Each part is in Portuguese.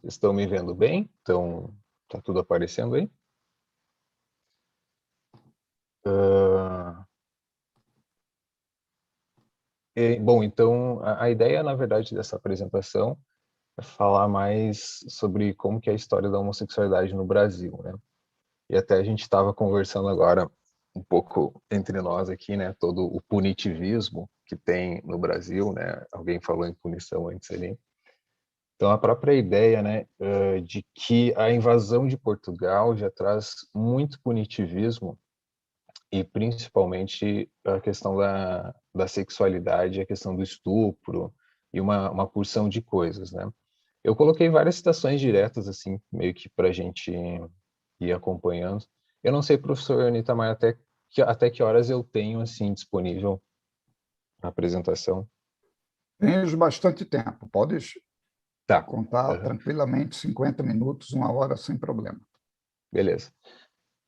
Estão me vendo bem? Então, tá tudo aparecendo aí? Ah, bom, então, a ideia, na verdade, dessa apresentação é falar mais sobre como que é a história da homossexualidade no Brasil, né? E até a gente estava conversando agora um pouco entre nós aqui, né? Todo o punitivismo que tem no Brasil, né? Alguém falou em punição antes ali. Então, a própria ideia, né, de que a invasão de Portugal já traz muito punitivismo e principalmente a questão da sexualidade, a questão do estupro e uma porção de coisas, né? Eu coloquei várias citações diretas, assim, meio que para a gente ir acompanhando. Eu não sei, professor Anitta, mas até que horas eu tenho, assim, disponível a apresentação. Tens bastante tempo, podes Tá. contar Aham. tranquilamente 50 minutos, 1 hora, sem problema. Beleza.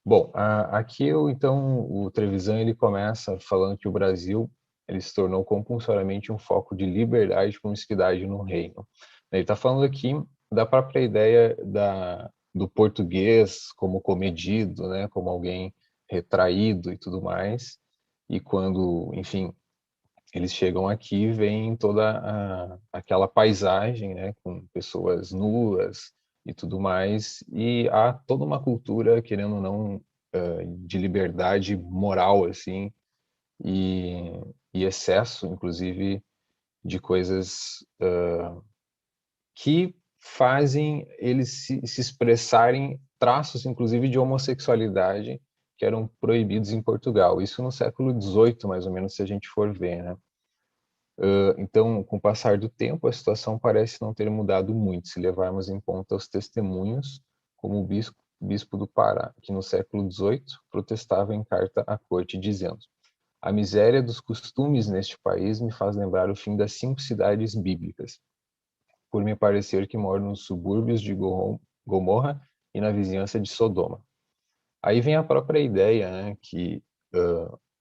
Bom, aqui então o Trevisan ele começa falando que o Brasil ele se tornou compulsoriamente um foco de liberdade e promiscuidade no reino. Ele está falando aqui da própria ideia do português como comedido, né, como alguém retraído e tudo mais. E quando, enfim, eles chegam aqui, vem toda aquela paisagem, né, com pessoas nuas e tudo mais, e há toda uma cultura, querendo ou não, de liberdade moral, assim, e, e excesso, inclusive, de coisas que fazem eles se expressarem traços, inclusive, de homossexualidade que eram proibidos em Portugal. Isso no século XVIII, mais ou menos, se a gente for ver, né? Então, com o passar do tempo, a situação parece não ter mudado muito, se levarmos em conta os testemunhos, como o bispo do Pará, que no século XVIII protestava em carta à corte, dizendo: a miséria dos costumes neste país me faz lembrar o fim das 5 cidades bíblicas, por me parecer que moro nos subúrbios de Gomorra e na vizinhança de Sodoma. Aí vem a própria ideia, né, que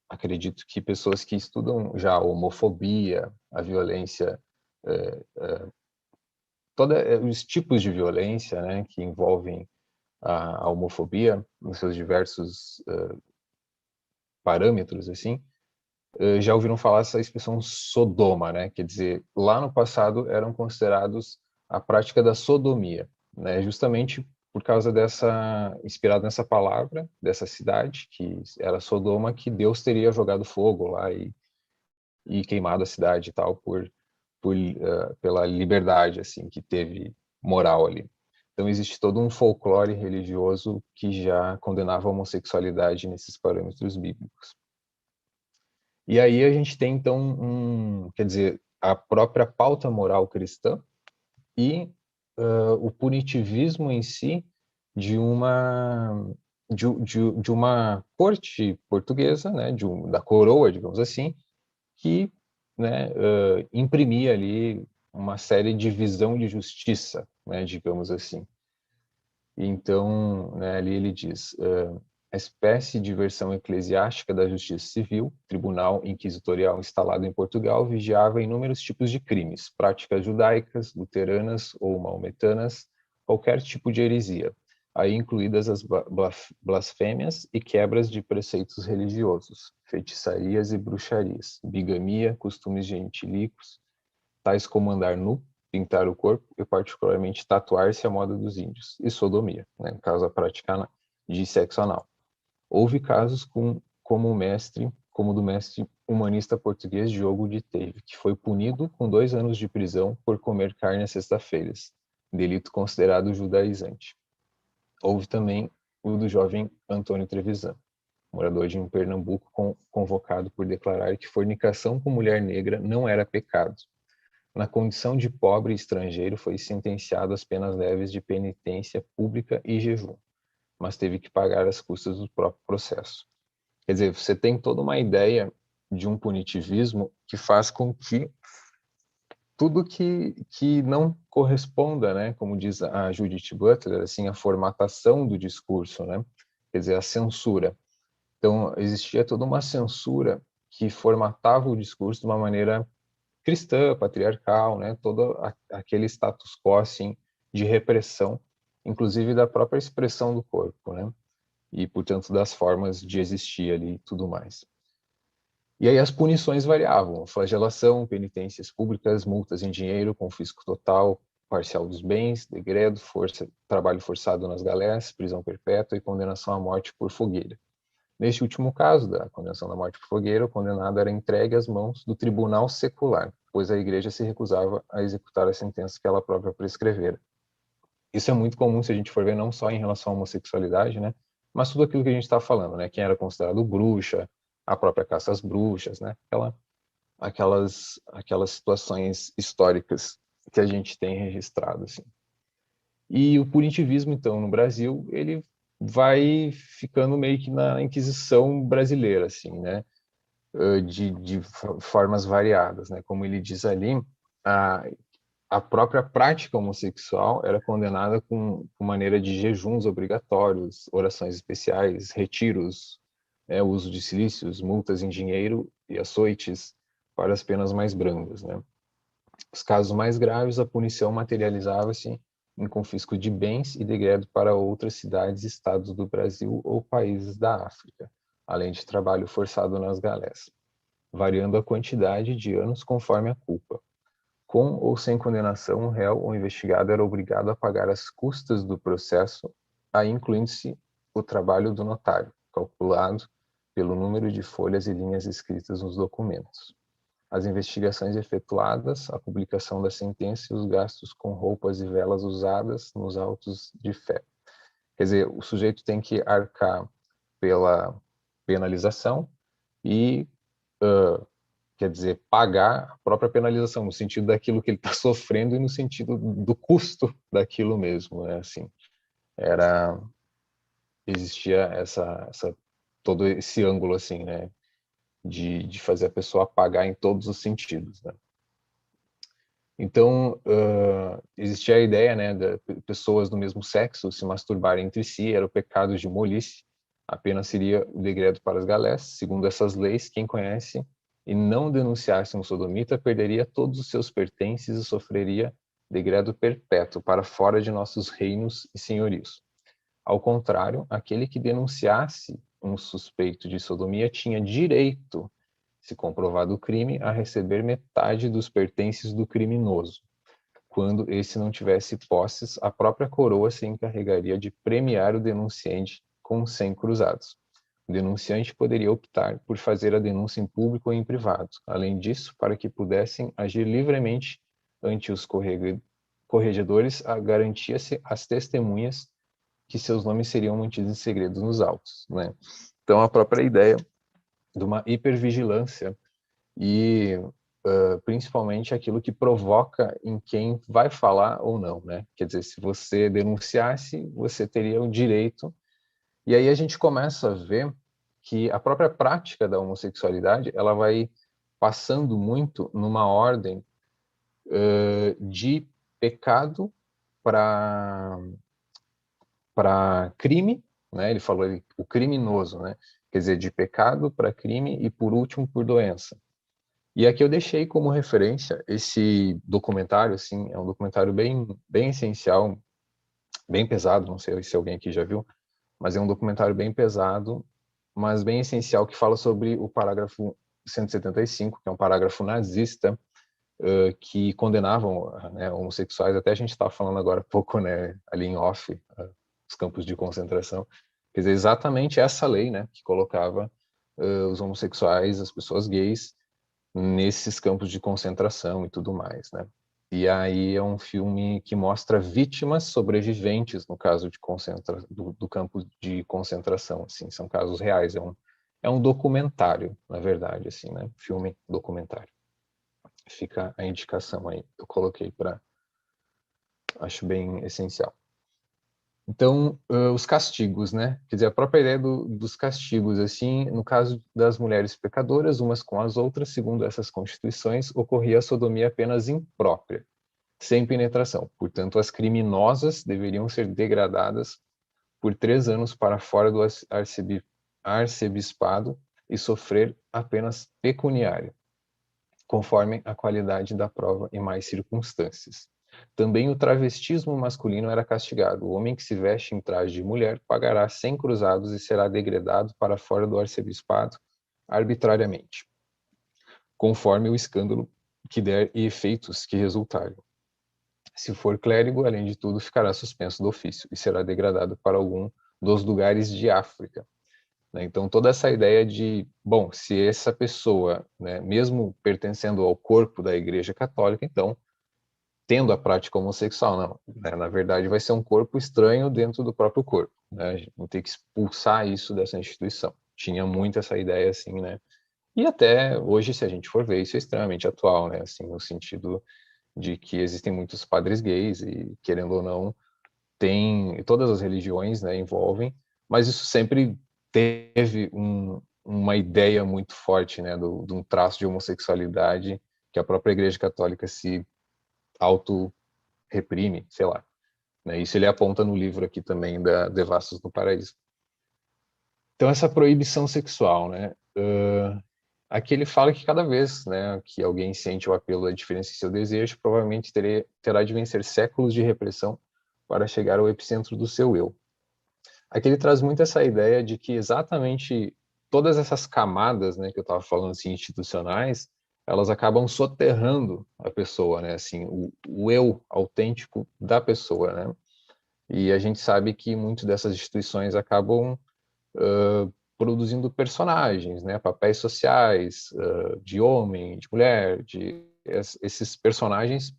acredito que pessoas que estudam já a homofobia, a violência, todos os tipos de violência, né, que envolvem a homofobia, nos seus diversos parâmetros, assim, já ouviram falar essa expressão Sodoma, né? Quer dizer, lá no passado eram considerados a prática da sodomia, né? Justamente por causa inspirado nessa palavra, dessa cidade, que era Sodoma, que Deus teria jogado fogo lá e queimado a cidade e tal, pela liberdade, assim, que teve moral ali. Então existe todo um folclore religioso que já condenava a homossexualidade nesses parâmetros bíblicos. E aí a gente tem, então, quer dizer, a própria pauta moral cristã e o punitivismo em si de uma corte portuguesa, né, da coroa, digamos assim, que, né, imprimia ali uma série de visão de justiça, né, digamos assim. Então, né, ali ele diz: a espécie de versão eclesiástica da justiça civil, tribunal inquisitorial instalado em Portugal, vigiava inúmeros tipos de crimes, práticas judaicas, luteranas ou maometanas, qualquer tipo de heresia, aí incluídas as blasfêmias e quebras de preceitos religiosos, feitiçarias e bruxarias, bigamia, costumes gentílicos, tais como andar nu, pintar o corpo e particularmente tatuar-se à moda dos índios, e sodomia, né, no caso a prática de sexo anal. Houve casos como o do mestre humanista português Diogo de Teve, que foi punido com 2 anos de prisão por comer carne às sexta-feiras, delito considerado judaizante. Houve também o do jovem Antônio Trevisan, morador de Pernambuco, convocado por declarar que fornicação com mulher negra não era pecado. Na condição de pobre estrangeiro, foi sentenciado às penas leves de penitência pública e jejum, mas teve que pagar as custas do próprio processo. Quer dizer, você tem toda uma ideia de um punitivismo que faz com que tudo que não corresponda, né, como diz a Judith Butler, assim, a formatação do discurso, né, quer dizer, a censura. Então, existia toda uma censura que formatava o discurso de uma maneira cristã, patriarcal, né, todo aquele status quo, assim, de repressão, inclusive da própria expressão do corpo, né? E, portanto, das formas de existir ali e tudo mais. E aí as punições variavam: flagelação, penitências públicas, multas em dinheiro, confisco total, parcial dos bens, degredo, trabalho forçado nas galés, prisão perpétua e condenação à morte por fogueira. Neste último caso, da condenação da morte por fogueira, o condenado era entregue às mãos do tribunal secular, pois a igreja se recusava a executar a sentença que ela própria prescrevera. Isso é muito comum se a gente for ver, não só em relação à homossexualidade, né, mas tudo aquilo que a gente está falando, né, quem era considerado bruxa, a própria caça às bruxas, né, aquelas situações históricas que a gente tem registrado, assim. E o punitivismo, então, no Brasil, ele vai ficando meio que na Inquisição brasileira, assim, né, de formas variadas, né, como ele diz ali, a própria prática homossexual era condenada com maneira de jejuns obrigatórios, orações especiais, retiros, uso de silícios, multas em dinheiro e açoites para as penas mais brandas, né. Os casos mais graves, a punição materializava-se em confisco de bens e degredo para outras cidades e estados do Brasil ou países da África, além de trabalho forçado nas galés, variando a quantidade de anos conforme a culpa. Com ou sem condenação, o réu ou investigado era obrigado a pagar as custas do processo, aí incluindo-se o trabalho do notário, calculado pelo número de folhas e linhas escritas nos documentos, as investigações efetuadas, a publicação da sentença e os gastos com roupas e velas usadas nos autos de fé. Quer dizer, o sujeito tem que arcar pela penalização e quer dizer, pagar a própria penalização, no sentido daquilo que ele está sofrendo e no sentido do custo daquilo mesmo, né? Assim, existia todo esse ângulo, assim, né? De fazer a pessoa pagar em todos os sentidos, né? Então, existia a ideia, né, de pessoas do mesmo sexo se masturbarem entre si, era o pecado de molice, apenas seria o degredo para as galés. Segundo essas leis, quem conhece e não denunciasse um sodomita perderia todos os seus pertences e sofreria degredo perpétuo para fora de nossos reinos e senhorios. Ao contrário, aquele que denunciasse um suspeito de sodomia tinha direito, se comprovado o crime, a receber metade dos pertences do criminoso. Quando esse não tivesse posses, a própria coroa se encarregaria de premiar o denunciante com 100 cruzados. O denunciante poderia optar por fazer a denúncia em público ou em privado. Além disso, para que pudessem agir livremente ante os corregedores, garantia-se às testemunhas que seus nomes seriam mantidos em segredo nos autos, né? Então, a própria ideia de uma hipervigilância e principalmente aquilo que provoca em quem vai falar ou não, né? Quer dizer, se você denunciasse, você teria o direito. E aí a gente começa a ver que a própria prática da homossexualidade, ela vai passando muito numa ordem de pecado para crime, né? Ele falou o criminoso, né? Quer dizer, de pecado para crime e por último por doença. E aqui eu deixei como referência esse documentário, assim, é um documentário bem essencial, bem pesado, não sei se alguém aqui já viu, mas é um documentário bem pesado, mas bem essencial, que fala sobre o parágrafo 175, que é um parágrafo nazista, que condenavam, né, homossexuais. Até a gente estava falando agora há pouco, né, ali em off, os campos de concentração. Quer dizer, exatamente essa lei, né, que colocava os homossexuais, as pessoas gays, nesses campos de concentração e tudo mais, né? E aí é um filme que mostra vítimas sobreviventes no caso de do campo de concentração, assim, são casos reais, é um documentário, na verdade, assim, né? Filme documentário. Fica a indicação aí, eu coloquei acho bem essencial. Então, os castigos, né? Quer dizer, a própria ideia dos castigos, assim, no caso das mulheres pecadoras, umas com as outras, segundo essas constituições, ocorria a sodomia apenas imprópria, sem penetração. Portanto, as criminosas deveriam ser degradadas por 3 anos para fora do arcebispado e sofrer apenas pecuniária, conforme a qualidade da prova e mais circunstâncias. Também o travestismo masculino era castigado. O homem que se veste em traje de mulher pagará 100 cruzados e será degradado para fora do arcebispado arbitrariamente, conforme o escândalo que der e efeitos que resultarem. Se for clérigo, além de tudo, ficará suspenso do ofício e será degradado para algum dos lugares de África. Então, toda essa ideia de, bom, se essa pessoa, né, mesmo pertencendo ao corpo da Igreja Católica, então, tendo a prática homossexual, não, né, na verdade vai ser um corpo estranho dentro do próprio corpo, né, a gente não tem que expulsar isso dessa instituição. Tinha muito essa ideia, assim, né, e até hoje, se a gente for ver, isso é extremamente atual, né, assim, no sentido de que existem muitos padres gays e, querendo ou não, tem, todas as religiões, né, envolvem, mas isso sempre teve uma ideia muito forte, né, de um traço de homossexualidade que a própria Igreja Católica se auto-reprime, sei lá. Né? Isso ele aponta no livro aqui também da Devassos no Paraíso. Então, essa proibição sexual, né, aqui ele fala que cada vez, né, que alguém sente o apelo da diferença em seu desejo, provavelmente terá de vencer séculos de repressão para chegar ao epicentro do seu eu. Aqui ele traz muito essa ideia de que exatamente todas essas camadas, né, que eu estava falando assim, institucionais, elas acabam soterrando a pessoa, né, assim, o eu autêntico da pessoa, né? E a gente sabe que muitas dessas instituições acabam produzindo personagens, né, papéis sociais, de homem, de mulher, esses personagens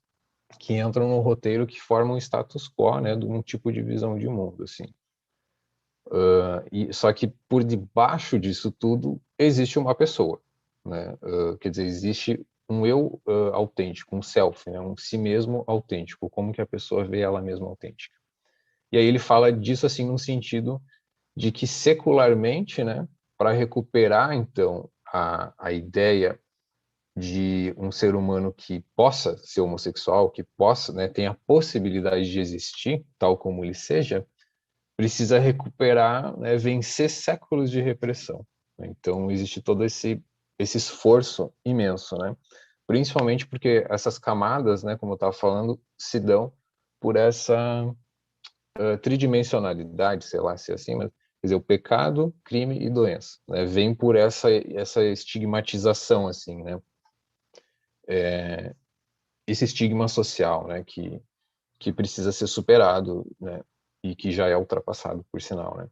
que entram no roteiro que formam o status quo, né, de um tipo de visão de mundo, assim. Só que por debaixo disso tudo existe uma pessoa, né? Quer dizer, existe um eu autêntico, um self, né? Um si mesmo autêntico, como que a pessoa vê ela mesma autêntica. E aí ele fala disso assim no sentido de que secularmente, né, para recuperar então a ideia de um ser humano que possa ser homossexual, que possa, né, tenha a possibilidade de existir tal como ele seja, precisa recuperar, né, vencer séculos de repressão. Então existe todo esse esforço imenso, né? Principalmente porque essas camadas, né, como eu estava falando, se dão por essa tridimensionalidade, sei lá se é assim, mas quer dizer, o pecado, crime e doença, né? Vem por essa estigmatização, assim, né? Esse estigma social, né, que precisa ser superado, né? E que já é ultrapassado, por sinal, né?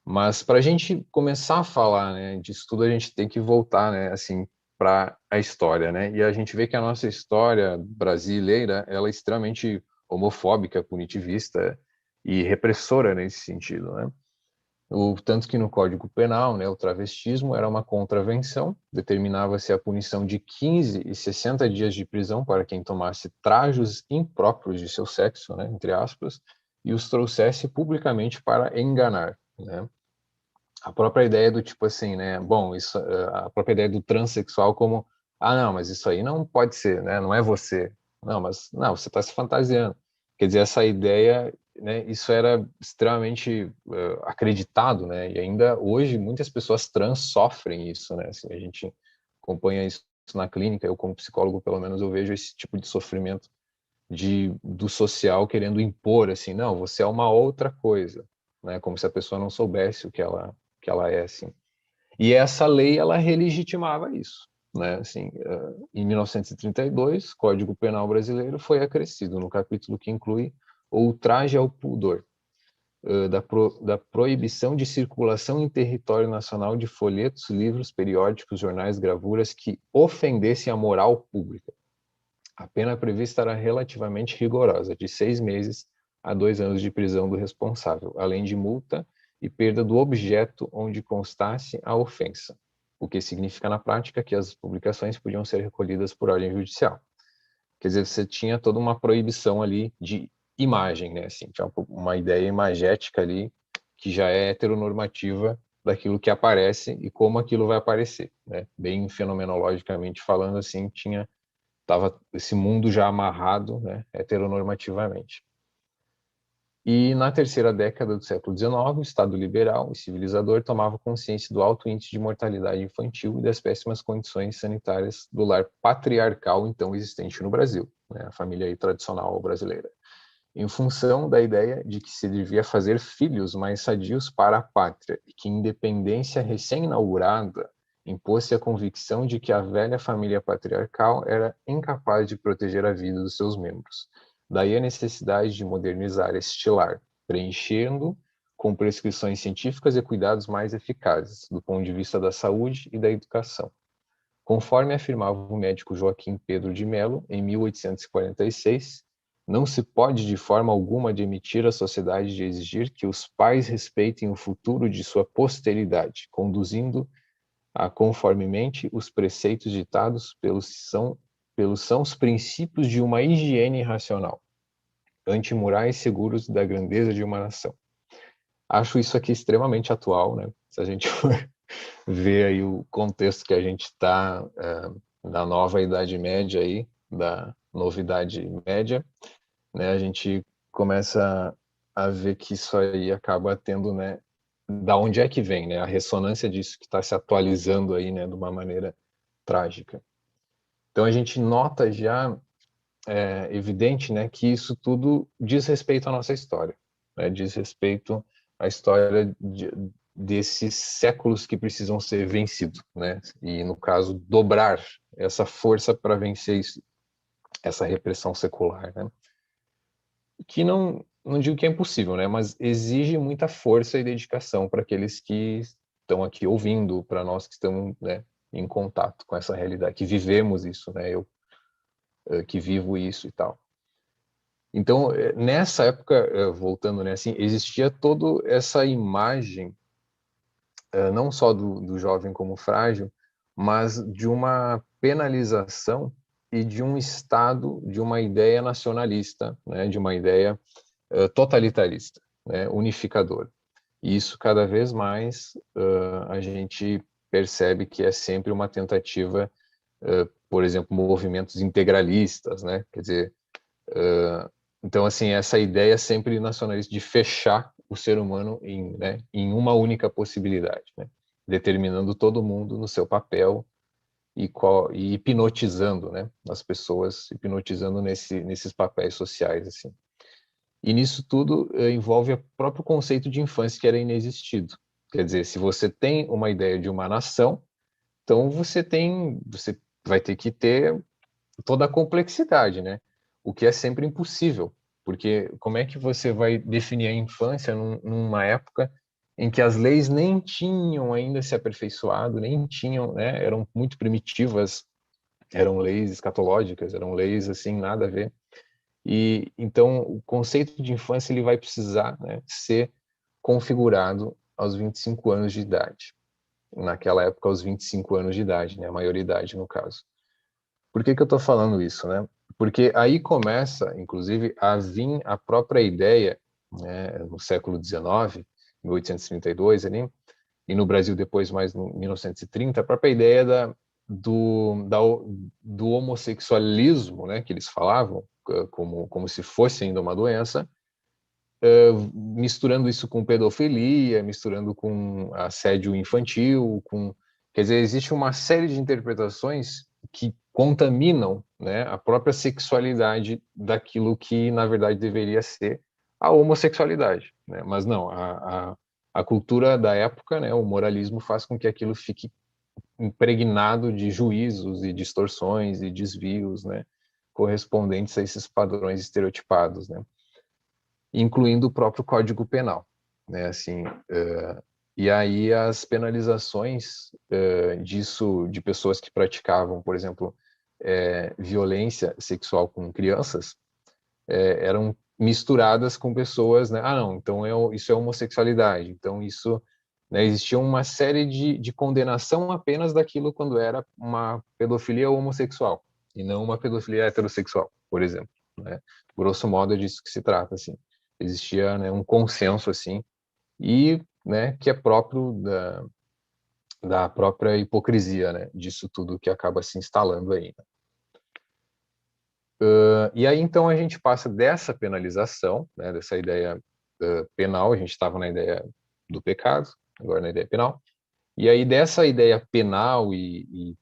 Mas para a gente começar a falar, né, disso tudo, a gente tem que voltar, né, assim, para a história, né? E a gente vê que a nossa história brasileira, ela é extremamente homofóbica, punitivista e repressora nesse sentido, né? Tanto que no Código Penal, né, o travestismo era uma contravenção, determinava-se a punição de 15 e 60 dias de prisão para quem tomasse trajos impróprios de seu sexo, né, entre aspas, e os trouxesse publicamente para enganar, né? A própria ideia do tipo assim, né? Bom, isso, a própria ideia do transexual como, ah, não, mas isso aí não pode ser, né? Não é você. Não, mas não, você está se fantasiando. Quer dizer, essa ideia, né? Isso era extremamente acreditado, né? E ainda hoje muitas pessoas trans sofrem isso, né? Assim, a gente acompanha isso na clínica. Eu como psicólogo, pelo menos, eu vejo esse tipo de sofrimento do social querendo impor assim, não, você é uma outra coisa, né? Como se a pessoa não soubesse o que ela é, assim. E essa lei, ela relegitimava isso, né? Assim, em 1932, Código Penal Brasileiro foi acrescido no capítulo que inclui o ultraje ao pudor, da proibição de circulação em território nacional de folhetos, livros, periódicos, jornais, gravuras que ofendessem a moral pública. A pena prevista era relativamente rigorosa, de 6 meses a 2 anos de prisão do responsável, além de multa e perda do objeto onde constasse a ofensa, o que significa na prática que as publicações podiam ser recolhidas por ordem judicial. Quer dizer, você tinha toda uma proibição ali de imagem, né? Assim, tinha uma ideia imagética ali que já é heteronormativa daquilo que aparece e como aquilo vai aparecer, né? Bem fenomenologicamente falando, assim, estava esse mundo já amarrado, né, heteronormativamente. E na terceira década do século XIX, o Estado liberal e civilizador tomava consciência do alto índice de mortalidade infantil e das péssimas condições sanitárias do lar patriarcal então existente no Brasil. né, a família aí tradicional brasileira, em função da ideia de que se devia fazer filhos mais sadios para a pátria, e que a independência recém-inaugurada impôs-se a convicção de que a velha família patriarcal era incapaz de proteger a vida dos seus membros. Daí a necessidade de modernizar este lar, preenchendo com prescrições científicas e cuidados mais eficazes, do ponto de vista da saúde e da educação. Conforme afirmava o médico Joaquim Pedro de Mello, em 1846, não se pode de forma alguma admitir a sociedade de exigir que os pais respeitem o futuro de sua posteridade, conduzindo a conformemente os preceitos ditados pelos são os princípios de uma higiene racional, antimurais seguros da grandeza de uma nação. Acho isso aqui extremamente atual, né? Se a gente for ver aí o contexto que a gente está na nova Idade Média aí, da novidade média, né? A gente começa a ver que isso aí acaba tendo, né? Da onde é que vem, né? A ressonância disso que está se atualizando aí, né? De uma maneira trágica. Então a gente nota já evidente, né? Que isso tudo diz respeito à nossa história, né? Diz respeito à história desses séculos que precisam ser vencidos, né? E no caso dobrar essa força para vencer isso, essa repressão secular, né? Que não digo que é impossível, né? Mas exige muita força e dedicação para aqueles que estão aqui ouvindo, para nós que estamos, né, em contato com essa realidade, que vivemos isso, né? Eu que vivo isso e tal. Então, nessa época, voltando, né, assim, existia toda essa imagem, não só do jovem como frágil, mas de uma penalização e de um Estado, de uma ideia nacionalista, né, de uma ideia totalitarista, né, unificadora. E isso cada vez mais a gente percebe que é sempre uma tentativa, por exemplo, movimentos integralistas, né, quer dizer, então assim, essa ideia sempre nacionalista de fechar o ser humano né, em uma única possibilidade, né, determinando todo mundo no seu papel e hipnotizando, né, as pessoas, hipnotizando nesses papéis sociais, assim. E nisso tudo envolve o próprio conceito de infância que era inexistido. Quer dizer, se você tem uma ideia de uma nação, então você vai ter que ter toda a complexidade, né? O que é sempre impossível, porque como é que você vai definir a infância numa época em que as leis nem tinham ainda se aperfeiçoado, nem tinham, né? Eram muito primitivas, eram leis escatológicas, eram leis assim nada a ver. E então o conceito de infância ele vai precisar, né, ser configurado aos 25 anos de idade. Naquela época, aos 25 anos de idade, né, a maioridade no caso. Por que eu estou falando isso, né? Porque aí começa, inclusive, a vir a própria ideia, né, no século XIX, 1832 ali, e no Brasil depois mais em 1930, a própria ideia do homossexualismo, né, que eles falavam, como se fosse ainda uma doença, misturando isso com pedofilia, misturando com assédio infantil, quer dizer, existe uma série de interpretações que contaminam, né, a própria sexualidade daquilo que na verdade deveria ser a homossexualidade, né? Mas não, a cultura da época, né, o moralismo faz com que aquilo fique impregnado de juízos e distorções e desvios, né, correspondentes a esses padrões estereotipados, né, incluindo o próprio Código Penal, né, assim, e aí as penalizações disso de pessoas que praticavam, por exemplo, violência sexual com crianças, eram misturadas com pessoas, né, não, então isso é homossexualidade, então isso, né, existia uma série de condenação apenas daquilo quando era uma pedofilia homossexual, e não uma pedofilia heterossexual, por exemplo, né, grosso modo é disso que se trata, assim. Existia, né, um consenso, assim, e, né, que é próprio da própria hipocrisia, né, disso tudo que acaba se instalando aí, né? E aí, então, a gente passa dessa penalização, né, dessa ideia penal, a gente estava na ideia do pecado, agora na ideia penal, e aí dessa ideia penal e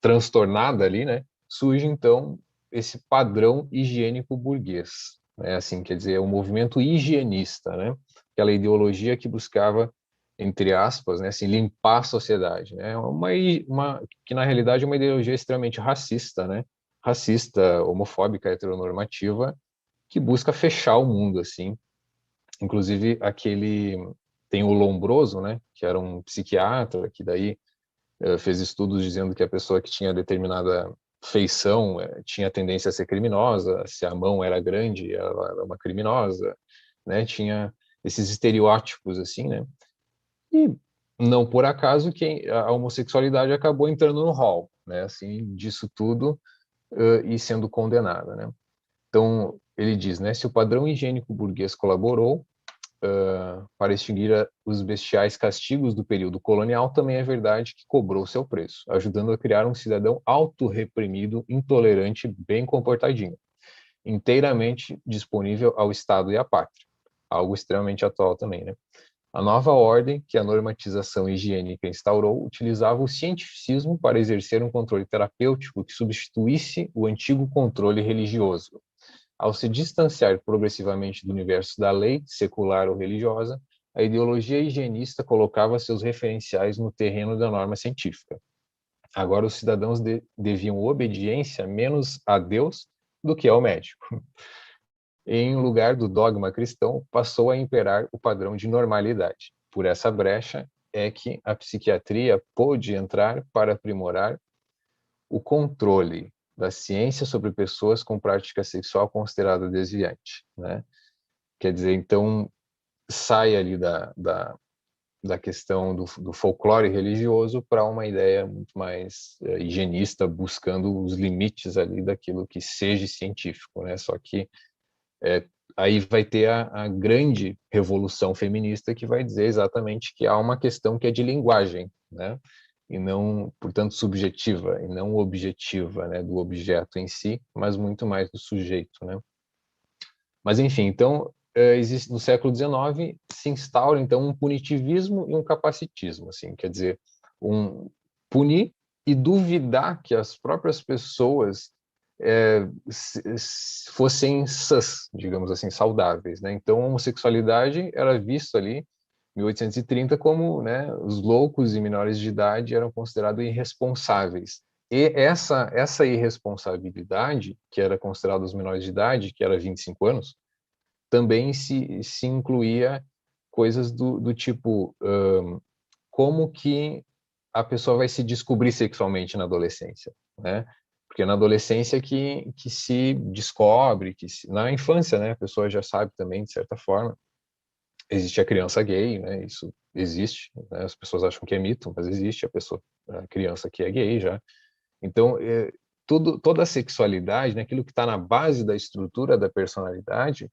transtornada ali, né, surge, então, esse padrão higiênico burguês, né? Assim, quer dizer, é um movimento higienista, né? Aquela ideologia que buscava, entre aspas, né, assim, limpar a sociedade, né? Uma que na realidade é uma ideologia extremamente racista, né? Racista, homofóbica, heteronormativa, que busca fechar o mundo, assim. Inclusive aquele tem o Lombroso, né? Que era um psiquiatra que daí fez estudos dizendo que a pessoa que tinha determinada feição tinha tendência a ser criminosa, se a mão era grande, ela era uma criminosa, né? Tinha esses estereótipos assim, né? E não por acaso que a homossexualidade acabou entrando no hall, né? Assim, disso tudo e sendo condenada, né? Então, ele diz, né, se o padrão higiênico burguês colaborou para extinguir os bestiais castigos do período colonial, também é verdade que cobrou seu preço, ajudando a criar um cidadão autorreprimido, intolerante, bem comportadinho, inteiramente disponível ao Estado e à pátria. Algo extremamente atual também, né? A nova ordem que a normatização higiênica instaurou utilizava o cientificismo para exercer um controle terapêutico que substituísse o antigo controle religioso. Ao se distanciar progressivamente do universo da lei, secular ou religiosa, a ideologia higienista colocava seus referenciais no terreno da norma científica. Agora os cidadãos deviam obediência menos a Deus do que ao médico. Em lugar do dogma cristão, passou a imperar o padrão de normalidade. Por essa brecha é que a psiquiatria pôde entrar para aprimorar o controle da ciência sobre pessoas com prática sexual considerada desviante, né? Quer dizer, então, sai ali da questão do folclore religioso para uma ideia muito mais higienista, buscando os limites ali daquilo que seja científico, né? Só que aí vai ter a grande revolução feminista que vai dizer exatamente que há uma questão que é de linguagem, né? E não, portanto, subjetiva e não objetiva, né, do objeto em si, mas muito mais do sujeito, né? Mas enfim, então existe no século XIX se instaura então um punitivismo e um capacitismo, assim, quer dizer, um punir e duvidar que as próprias pessoas fossem sãs, digamos assim, saudáveis, né? Então a homossexualidade era vista ali 1830 como, né, os loucos e menores de idade eram considerados irresponsáveis. E essa irresponsabilidade, que era considerada os menores de idade, que era 25 anos, também se incluía coisas do tipo como que a pessoa vai se descobrir sexualmente na adolescência, né? Porque na adolescência que se descobre, na infância, né, a pessoa já sabe também, de certa forma, existe a criança gay, né? Isso existe, né? As pessoas acham que é mito, mas existe a criança que é gay já. Então, toda a sexualidade, né, aquilo que está na base da estrutura da personalidade,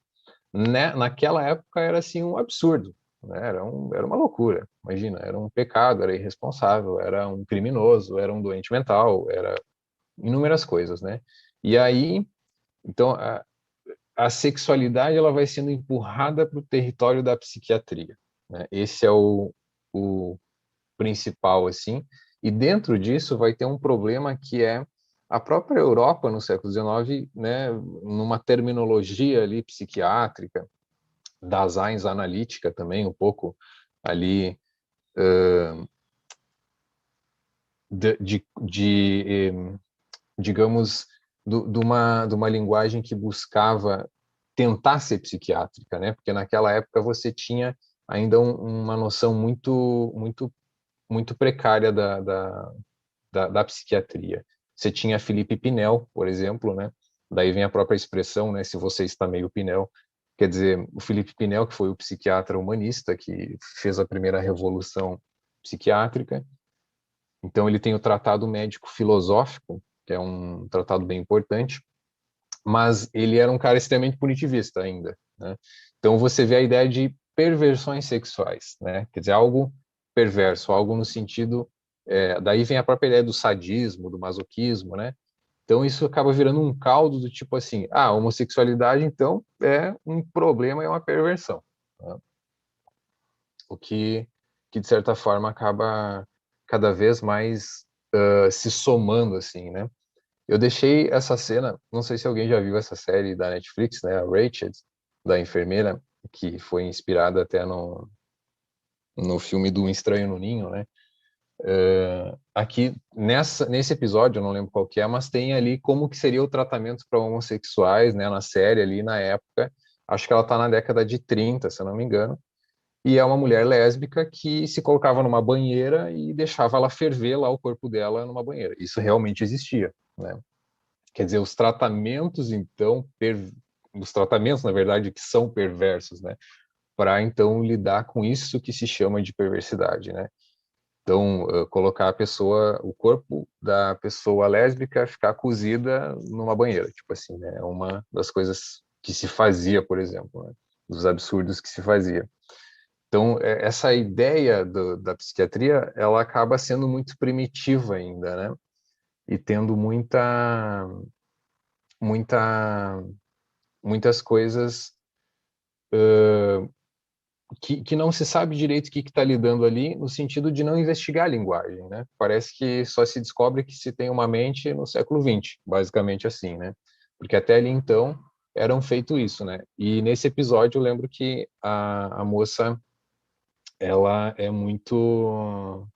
né, naquela época era assim um absurdo, né? Era uma loucura. Imagina, era um pecado, era irresponsável, era um criminoso, era um doente mental, era inúmeras coisas, né? E aí, então, a sexualidade ela vai sendo empurrada para o território da psiquiatria, né? Esse é o principal, assim. E dentro disso vai ter um problema que é a própria Europa no século XIX, né, numa terminologia ali psiquiátrica, Daseins analítica também, um pouco ali de digamos, de uma linguagem que buscava tentar ser psiquiátrica, né? Porque naquela época você tinha ainda uma noção muito precária da psiquiatria. Você tinha Felipe Pinel, por exemplo, né? Daí vem a própria expressão, né? Se você está meio Pinel. Quer dizer, o Felipe Pinel, que foi o psiquiatra humanista que fez a primeira revolução psiquiátrica, então ele tem o Tratado Médico Filosófico, que é um tratado bem importante, mas ele era um cara extremamente punitivista ainda, né? Então você vê a ideia de perversões sexuais, né? Quer dizer, algo perverso, algo no sentido daí vem a própria ideia do sadismo, do masoquismo, né? Então isso acaba virando um caldo do tipo assim, a homossexualidade então é um problema, é uma perversão, né? O que de certa forma acaba cada vez mais se somando assim, né? Eu deixei essa cena, não sei se alguém já viu essa série da Netflix, né, a Rachel, da enfermeira, que foi inspirada até no filme do Um Estranho no Ninho, né? Aqui nesse episódio, eu não lembro qual que é, mas tem ali como que seria o tratamento para homossexuais, né, na série ali na época. Acho que ela está na década de 30, se eu não me engano. E é uma mulher lésbica que se colocava numa banheira e deixava ela ferver lá o corpo dela numa banheira. Isso realmente existia, né? Quer dizer, os tratamentos, então, os tratamentos, na verdade, que são perversos, né? Para, então, lidar com isso que se chama de perversidade, né? Então, colocar a pessoa, o corpo da pessoa lésbica ficar cozida numa banheira, tipo assim, né? É uma das coisas que se fazia, por exemplo, né? Dos absurdos que se fazia. Então, essa ideia da psiquiatria, ela acaba sendo muito primitiva ainda, né? E tendo muita, muitas coisas que não se sabe direito o que está lidando ali, no sentido de não investigar a linguagem, né? Parece que só se descobre que se tem uma mente no século XX, basicamente assim, né? Porque até ali então eram feito isso, né? E nesse episódio eu lembro que a moça, ela é muito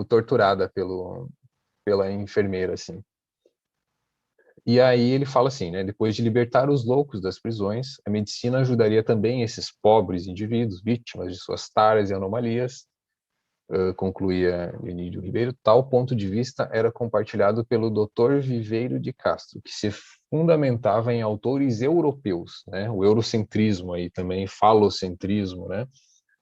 torturada pela enfermeira, assim. E aí ele fala assim, né? Depois de libertar os loucos das prisões, a medicina ajudaria também esses pobres indivíduos, vítimas de suas taras e anomalias, concluía Lenídio Ribeiro. Tal ponto de vista era compartilhado pelo Dr. Viveiro de Castro, que se fundamentava em autores europeus, né? O eurocentrismo aí também, falocentrismo, né?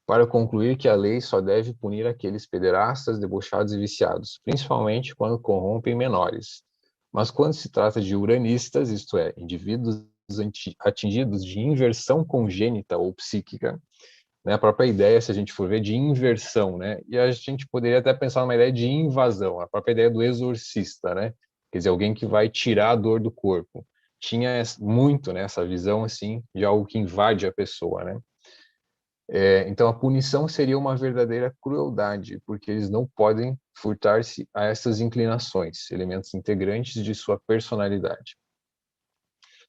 Para concluir que a lei só deve punir aqueles pederastas, debochados e viciados, principalmente quando corrompem menores. Mas quando se trata de uranistas, isto é, indivíduos atingidos de inversão congênita ou psíquica, né, a própria ideia, se a gente for ver, de inversão, né, e a gente poderia até pensar numa ideia de invasão, a própria ideia do exorcista, né, quer dizer, alguém que vai tirar a dor do corpo. Tinha muito, né, essa visão, assim, de algo que invade a pessoa, né. Então, a punição seria uma verdadeira crueldade, porque eles não podem furtar-se a essas inclinações, elementos integrantes de sua personalidade.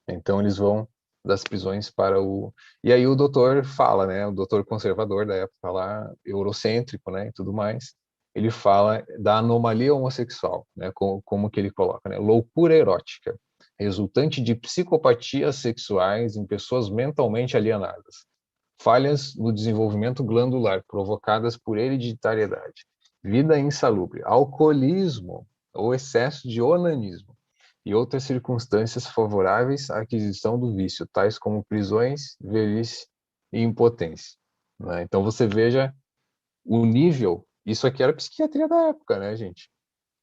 Então, eles vão das prisões para o... E aí o doutor fala, né, o doutor conservador da época lá, eurocêntrico, né, e tudo mais, ele fala da anomalia homossexual, né, como que ele coloca, né, loucura erótica, resultante de psicopatias sexuais em pessoas mentalmente alienadas, falhas no desenvolvimento glandular provocadas por hereditariedade, vida insalubre, alcoolismo ou excesso de onanismo e outras circunstâncias favoráveis à aquisição do vício, tais como prisões, velhice e impotência. Né? Então você veja o nível, isso aqui era a psiquiatria da época, né, gente?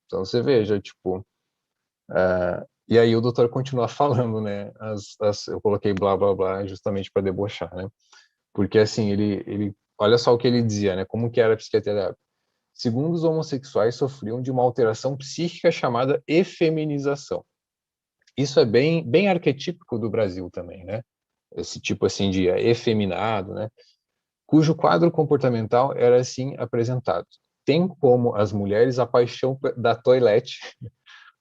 Então você veja, tipo, e aí o doutor continua falando, né? Eu coloquei blá blá blá justamente para debochar, né? Porque assim, olha só o que ele dizia, né? Como que era a psiquiatria da época. Segundo, os homossexuais sofriam de uma alteração psíquica chamada efeminização. Isso é bem arquetípico do Brasil também, né? Esse tipo assim de efeminado, né? Cujo quadro comportamental era assim apresentado. Tem como as mulheres a paixão da toilette,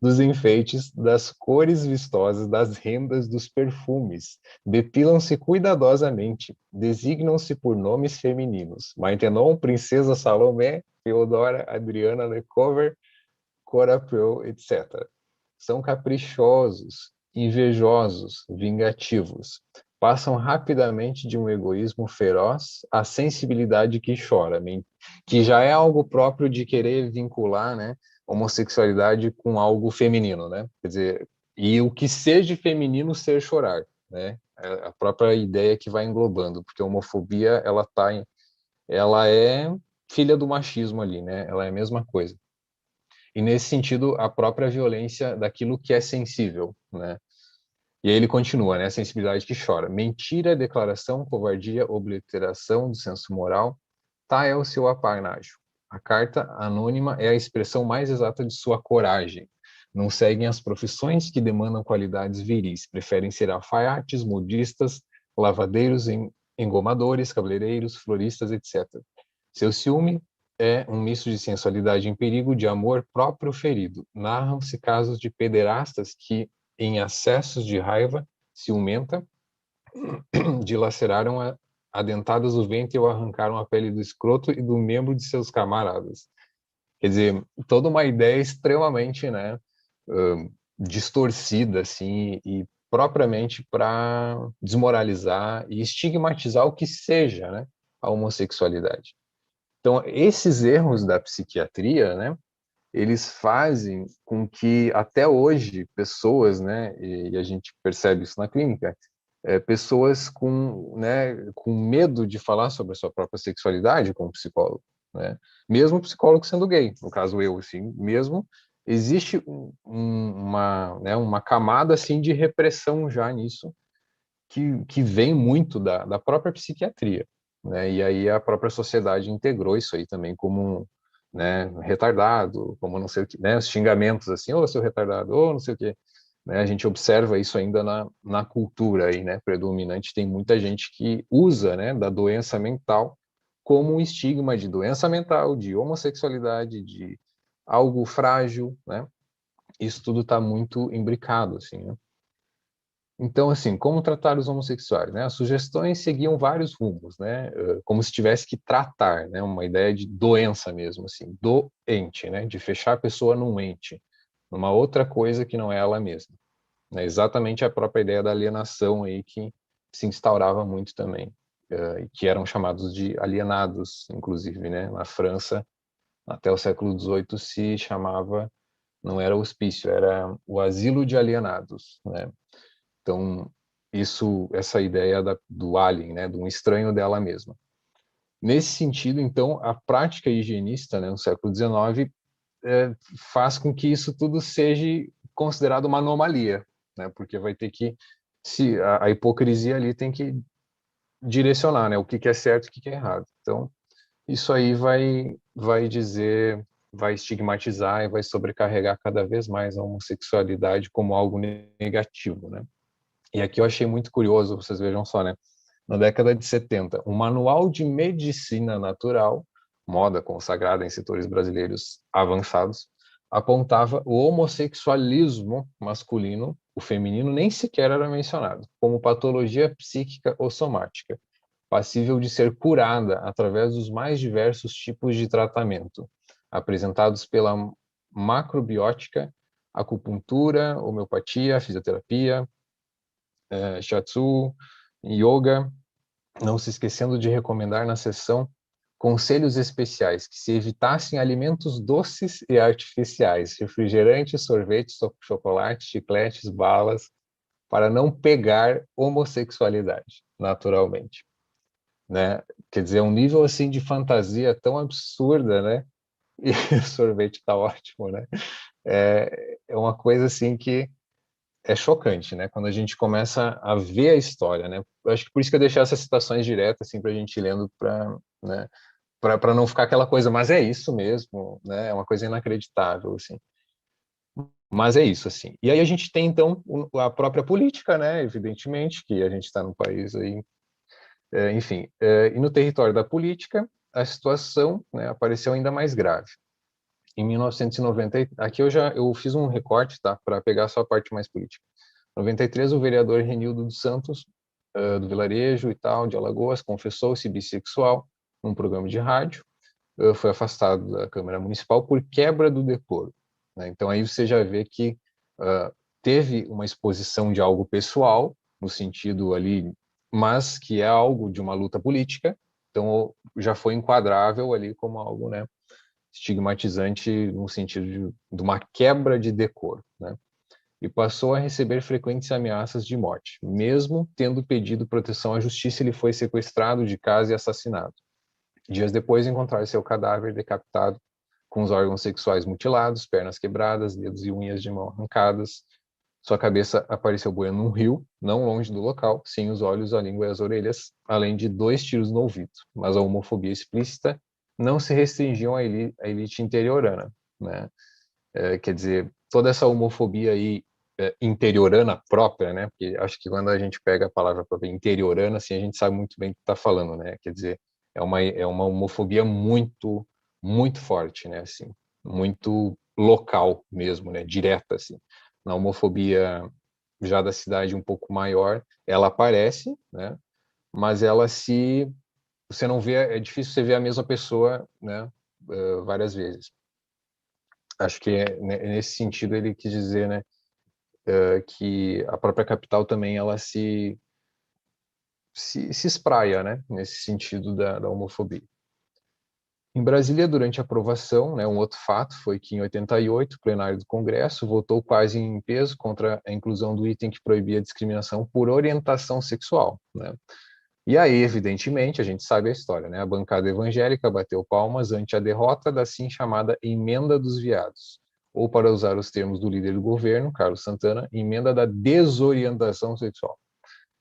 dos enfeites, das cores vistosas, das rendas, dos perfumes. Depilam-se cuidadosamente, designam-se por nomes femininos. Maintenon, Princesa Salomé, Feodora, Adriana Lecover, Corapeu, etc. São caprichosos, invejosos, vingativos. Passam rapidamente de um egoísmo feroz à sensibilidade que chora, que já é algo próprio de querer vincular, né, homossexualidade com algo feminino, né? Quer dizer, e o que seja feminino ser chorar, né? A própria ideia que vai englobando, porque a homofobia ela é filha do machismo ali, né? Ela é a mesma coisa. E nesse sentido, a própria violência daquilo que é sensível, né? E aí ele continua, né? A sensibilidade que chora. Mentira, declaração, covardia, obliteração do senso moral, tá é o seu apanágio. A carta anônima é a expressão mais exata de sua coragem. Não seguem as profissões que demandam qualidades viris, preferem ser alfaiates, modistas, lavadeiros, engomadores, cabeleireiros, floristas, etc. Seu ciúme é um misto de sensualidade em perigo, de amor próprio ferido. Narram-se casos de pederastas que, em acessos de raiva ciumenta, dilaceraram adentadas o ventre ou arrancaram a pele do escroto e do membro de seus camaradas. Quer dizer, toda uma ideia extremamente, né, distorcida, assim, e propriamente para desmoralizar e estigmatizar o que seja, né, a homossexualidade. Então, esses erros da psiquiatria, né, eles fazem com que até hoje pessoas, né, e a gente percebe isso na clínica, pessoas com, né, com medo de falar sobre a sua própria sexualidade com o psicólogo, né? Mesmo o psicólogo sendo gay, no caso eu, assim, mesmo existe uma, né, uma camada assim de repressão já nisso que vem muito da própria psiquiatria, né? E aí a própria sociedade integrou isso aí também como, né, retardado, como não sei o que, né, os xingamentos assim, ô seu retardado, ô não sei o que, né? A gente observa isso ainda na cultura aí, né, predominante, tem muita gente que usa, né, da doença mental como um estigma de doença mental, de homossexualidade, de algo frágil, né? Isso tudo está muito imbricado, assim, né? Então, assim, como tratar os homossexuais, né? As sugestões seguiam vários rumos, né? Como se tivesse que tratar, né? Uma ideia de doença mesmo, assim, doente, né? De fechar a pessoa num ente, numa outra coisa que não é ela mesma, né? Exatamente a própria ideia da alienação aí que se instaurava muito também, e que eram chamados de alienados, inclusive, né? Na França, até o século XVIII se chamava, não era hospício, era o asilo de alienados, né? Então, essa ideia do alien, né, de um estranho dela mesma. Nesse sentido, então, a prática higienista, né, no século XIX, faz com que isso tudo seja considerado uma anomalia, né, porque vai ter que, se a hipocrisia ali tem que direcionar, né, o que é certo e o que é errado. Então, isso aí vai dizer, vai estigmatizar e vai sobrecarregar cada vez mais a homossexualidade como algo negativo, né? E aqui eu achei muito curioso, vocês vejam só, né? Na década de 70, um manual de medicina natural, moda consagrada em setores brasileiros avançados, apontava o homossexualismo masculino, o feminino nem sequer era mencionado, como patologia psíquica ou somática, passível de ser curada através dos mais diversos tipos de tratamento, apresentados pela macrobiótica, acupuntura, homeopatia, fisioterapia, Shiatsu, Yoga, não se esquecendo de recomendar na sessão conselhos especiais que se evitassem alimentos doces e artificiais, refrigerantes, sorvetes, chocolate, chicletes, balas, para não pegar homossexualidade, naturalmente, né? Quer dizer, um nível assim de fantasia tão absurda, né? E o sorvete tá ótimo, né? É uma coisa assim que é chocante, né? Quando a gente começa a ver a história, né? Eu acho que por isso que eu deixei essas citações diretas, assim, para a gente ir lendo, para, né? Para não ficar aquela coisa, mas é isso mesmo, né? É uma coisa inacreditável, assim. Mas é isso, assim. E aí a gente tem, então, a própria política, né? Evidentemente, que a gente está num país aí, enfim. E no território da política, a situação, né, apareceu ainda mais grave. Em 1990, aqui eu fiz um recorte, tá? Para pegar só a parte mais política. 93, o vereador Renildo dos Santos, do Vilarejo e tal, de Alagoas, confessou-se bissexual num programa de rádio, foi afastado da Câmara Municipal por quebra do decoro, né? Então aí você já vê que teve uma exposição de algo pessoal, no sentido ali, mas que é algo de uma luta política, então já foi enquadrável ali como algo, né, estigmatizante no sentido de uma quebra de decoro, né? E passou a receber frequentes ameaças de morte. Mesmo tendo pedido proteção à justiça, ele foi sequestrado de casa e assassinado. Dias depois, encontraram seu cadáver decapitado, com os órgãos sexuais mutilados, pernas quebradas, dedos e unhas de mão arrancadas. Sua cabeça apareceu boiando num rio, não longe do local, sem os olhos, a língua e as orelhas, além de 2 tiros no ouvido. Mas a homofobia explícita não se restringiam à elite interiorana, né? Quer dizer, toda essa homofobia aí interiorana própria, né? Porque acho que quando a gente pega a palavra própria interiorana, assim, a gente sabe muito bem o que está falando, né? Quer dizer, é uma homofobia muito, muito forte, né, assim, muito local mesmo, né, direta, assim. Na homofobia já da cidade um pouco maior, ela aparece, né, mas você não vê, é difícil você ver a mesma pessoa, né, várias vezes. Acho que nesse sentido ele quis dizer, né, que a própria capital também ela se espraia, né, nesse sentido da homofobia. Em Brasília, durante a aprovação, né, um outro fato foi que, em 88, o plenário do Congresso votou quase em peso contra a inclusão do item que proibia a discriminação por orientação sexual, né? E aí, evidentemente, a gente sabe a história, né? A bancada evangélica bateu palmas ante a derrota da assim chamada Emenda dos Viados, ou, para usar os termos do líder do governo, Carlos Santana, emenda da desorientação sexual.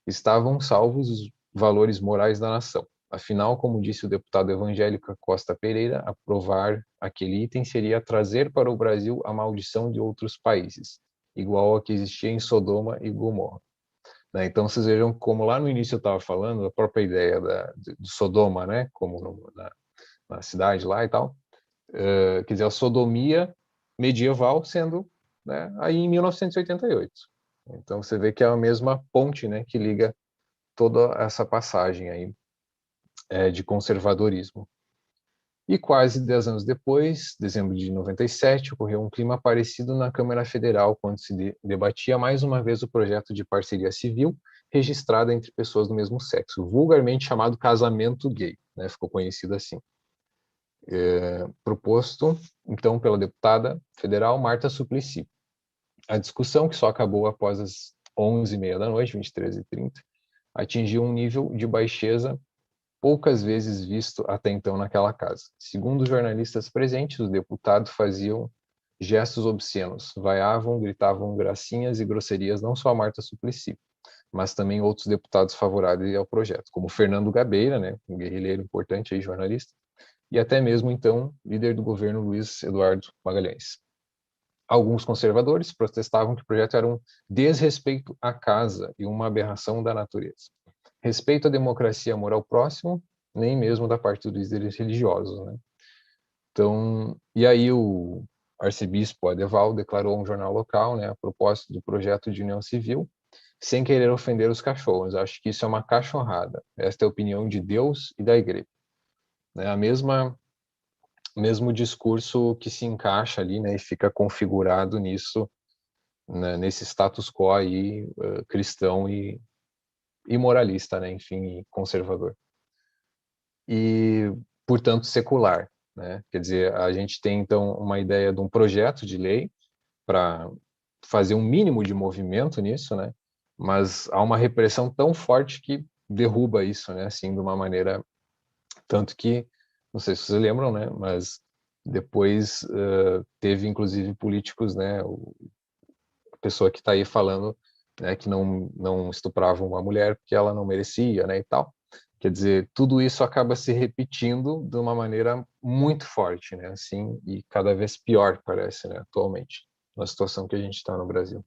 Estavam salvos os valores morais da nação. Afinal, como disse o deputado evangélico Costa Pereira, aprovar aquele item seria trazer para o Brasil a maldição de outros países, igual a que existia em Sodoma e Gomorra. Né? Então, vocês vejam como lá no início eu estava falando, a própria ideia de Sodoma, né? Como na cidade lá e tal, quer dizer, a sodomia medieval sendo, né, aí em 1988. Então, você vê que é a mesma ponte, né, que liga toda essa passagem aí de conservadorismo. E quase 10 anos depois, dezembro de 97, ocorreu um clima parecido na Câmara Federal, quando se debatia mais uma vez o projeto de parceria civil registrada entre pessoas do mesmo sexo, vulgarmente chamado casamento gay, né? Ficou conhecido assim. Proposto, então, pela deputada federal Marta Suplicy. A discussão, que só acabou após as 11h30 da noite, 23h30, atingiu um nível de baixeza poucas vezes visto até então naquela casa. Segundo os jornalistas presentes, os deputados faziam gestos obscenos, vaiavam, gritavam gracinhas e grosserias não só a Marta Suplicy, mas também outros deputados favoráveis ao projeto, como Fernando Gabeira, né, um guerrilheiro importante aí, jornalista, e até mesmo, então, líder do governo Luiz Eduardo Magalhães. Alguns conservadores protestavam que o projeto era um desrespeito à casa e uma aberração da natureza. Respeito à democracia, amor ao próximo, nem mesmo da parte dos líderes religiosos, né? Então, e aí o arcebispo Adeval declarou a um jornal local, né, a propósito do projeto de união civil, sem querer ofender os cachorros. Acho que isso é uma cachorrada. Esta é a opinião de Deus e da igreja. Né? Mesmo discurso que se encaixa ali, né, e fica configurado nisso, né, nesse status quo aí, cristão e moralista, né, enfim, conservador. E, portanto, secular, né? Quer dizer, a gente tem, então, uma ideia de um projeto de lei para fazer um mínimo de movimento nisso, né? Mas há uma repressão tão forte que derruba isso, né? Assim, de uma maneira... Tanto que, não sei se vocês lembram, né? Mas depois teve, inclusive, políticos, né? A pessoa que está aí falando, né, que não estuprava uma mulher porque ela não merecia, né, e tal. Quer dizer, tudo isso acaba se repetindo de uma maneira muito forte, né, assim, e cada vez pior, parece, né, atualmente, na situação que a gente está no Brasil.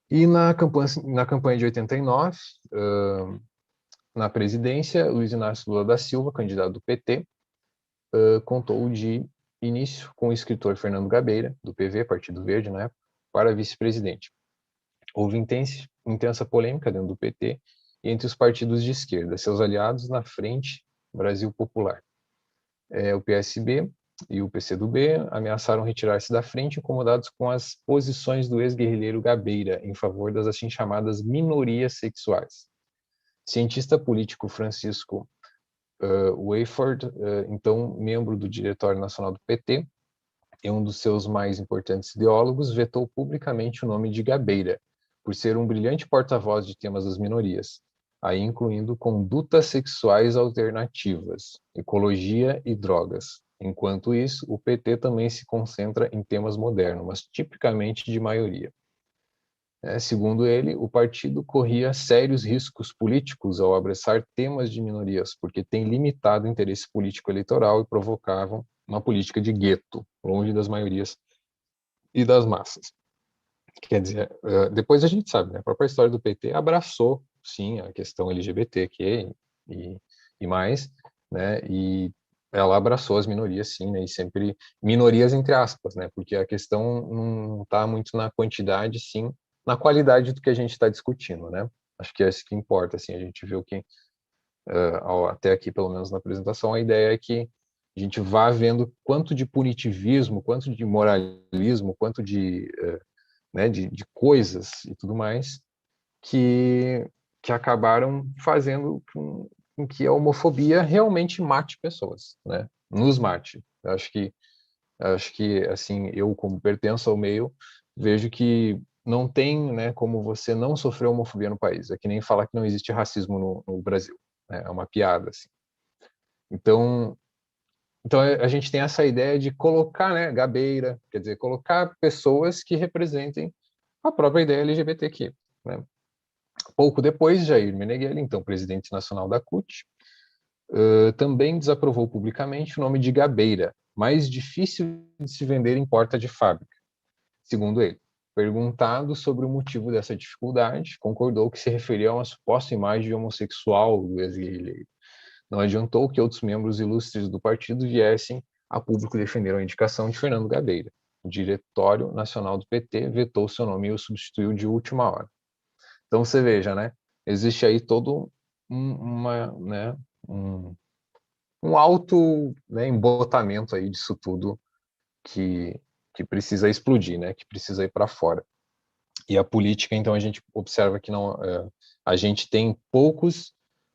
E na campanha de 89, na presidência, Luiz Inácio Lula da Silva, candidato do PT, contou de início com o escritor Fernando Gabeira, do PV, Partido Verde, na época, para vice-presidente. Houve intensa polêmica dentro do PT e entre os partidos de esquerda, seus aliados na Frente Brasil Popular. O PSB e o PCdoB ameaçaram retirar-se da frente, incomodados com as posições do ex-guerrilheiro Gabeira em favor das assim chamadas minorias sexuais. Cientista político Francisco Wayford, então membro do Diretório Nacional do PT, e um dos seus mais importantes ideólogos, vetou publicamente o nome de Gabeira, por ser um brilhante porta-voz de temas das minorias, aí incluindo condutas sexuais alternativas, ecologia e drogas. Enquanto isso, o PT também se concentra em temas modernos, mas tipicamente de maioria. Segundo ele, o partido corria sérios riscos políticos ao abraçar temas de minorias, porque tem limitado interesse político eleitoral e provocavam uma política de gueto, longe das maiorias e das massas. Quer dizer, depois a gente sabe, né, a própria história do PT abraçou, sim, a questão LGBTQ e mais, né, e ela abraçou as minorias, sim, né, e sempre minorias entre aspas, né, porque a questão não está muito na quantidade, sim, na qualidade do que a gente está discutindo, né. Acho que é isso que importa, assim, a gente viu que até aqui, pelo menos na apresentação, a ideia é que a gente vá vendo quanto de punitivismo, quanto de moralismo, quanto de, né, de coisas e tudo mais que, que acabaram fazendo com que a homofobia realmente mate pessoas, né? Nos mate. Eu acho que assim, eu como pertenço ao meio, vejo que não tem, né, como você não sofrer homofobia no país. É que nem falar que não existe racismo no Brasil, né? É uma piada, assim. Então, então a gente tem essa ideia de colocar, né, gabeira, quer dizer, colocar pessoas que representem a própria ideia LGBTQ, né? Pouco depois, Jair Meneghelli, então presidente nacional da CUT, também desaprovou publicamente o nome de gabeira, mais difícil de se vender em porta de fábrica, segundo ele. Perguntado sobre o motivo dessa dificuldade, concordou que se referia a uma suposta imagem de homossexual do ex-guerrilheiro. Não adiantou que outros membros ilustres do partido viessem a público defender a indicação de Fernando Gabeira. O Diretório Nacional do PT vetou seu nome e o substituiu de última hora. Então você veja, né? Existe aí todo né, um, um alto, né, embotamento aí disso tudo que, que precisa explodir, né? Que precisa ir para fora. E a política, então, a gente observa que não, a gente tem poucos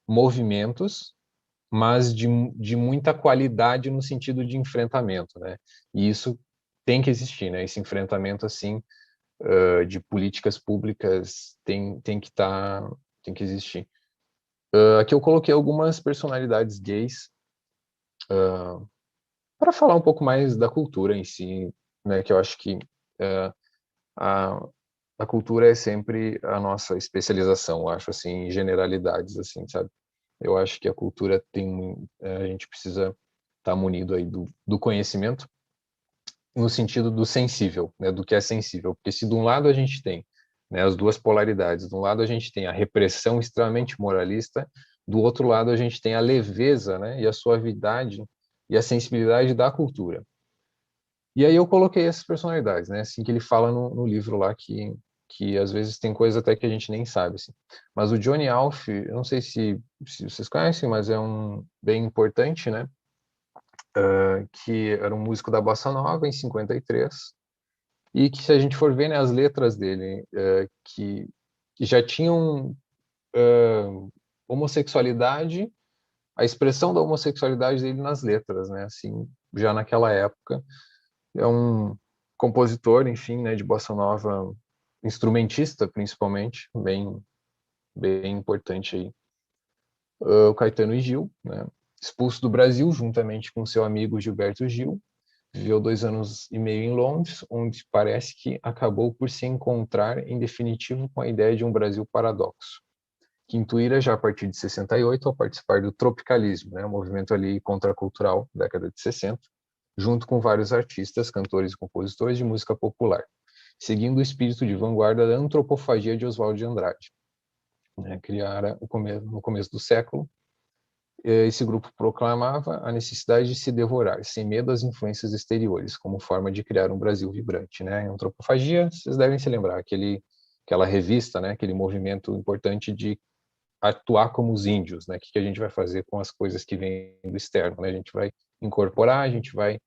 movimentos, mas de muita qualidade no sentido de enfrentamento, né? E isso tem que existir, né? Esse enfrentamento, assim, de políticas públicas tem que existir. Aqui eu coloquei algumas personalidades gays para falar um pouco mais da cultura em si, né? Que eu acho que a, a cultura é sempre a nossa especialização, eu acho assim, em generalidades, assim, sabe? Eu acho que a cultura a gente precisa estar munido aí do conhecimento no sentido do sensível, né, do que é sensível, porque se de um lado a gente tem, né, as duas polaridades, de um lado a gente tem a repressão extremamente moralista, do outro lado a gente tem a leveza, né, e a suavidade e a sensibilidade da cultura. E aí eu coloquei essas personalidades, né, assim que ele fala no livro lá que às vezes tem coisa até que a gente nem sabe, assim. Mas o Johnny Alf, eu não sei se vocês conhecem, mas é um bem importante, né, que era um músico da Bossa Nova em 53, e que se a gente for ver, né, as letras dele, que já tinham homossexualidade, a expressão da homossexualidade dele nas letras, né, assim, já naquela época. É um compositor, enfim, né, de bossa nova, instrumentista principalmente, bem importante aí. O Caetano e Gil, né, expulso do Brasil juntamente com seu amigo Gilberto Gil, viveu 2 anos e meio em Londres, onde parece que acabou por se encontrar em definitivo com a ideia de um Brasil paradoxo, que intuíra já a partir de 68 ao participar do tropicalismo, né, um movimento ali contracultural, década de 60, junto com vários artistas, cantores e compositores de música popular, seguindo o espírito de vanguarda da antropofagia de Oswald de Andrade. Né, criara no começo do século, esse grupo proclamava a necessidade de se devorar, sem medo às influências exteriores, como forma de criar um Brasil vibrante. Né? Antropofagia, vocês devem se lembrar, aquela revista, né? Aquele movimento importante de atuar como os índios, né? O que a gente vai fazer com as coisas que vêm do externo, né? A gente vai incorporar, a gente vai,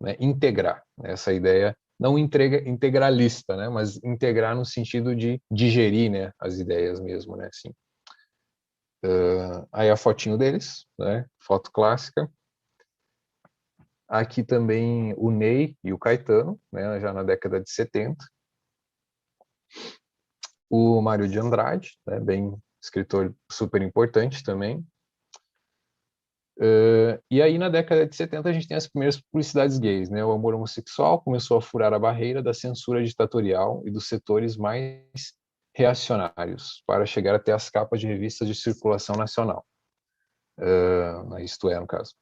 né, integrar, né? Essa ideia não integralista, né? Mas integrar no sentido de digerir, né? As ideias mesmo, né? Assim. Aí a fotinho deles, né? Foto clássica. Aqui também o Ney e o Caetano, né? Já na década de 70. O Mário de Andrade, né? Bem escritor super importante também. E aí, na década de 70, a gente tem as primeiras publicidades gays, né? O amor homossexual começou a furar a barreira da censura ditatorial e dos setores mais reacionários, para chegar até as capas de revistas de circulação nacional. Isto é, no caso.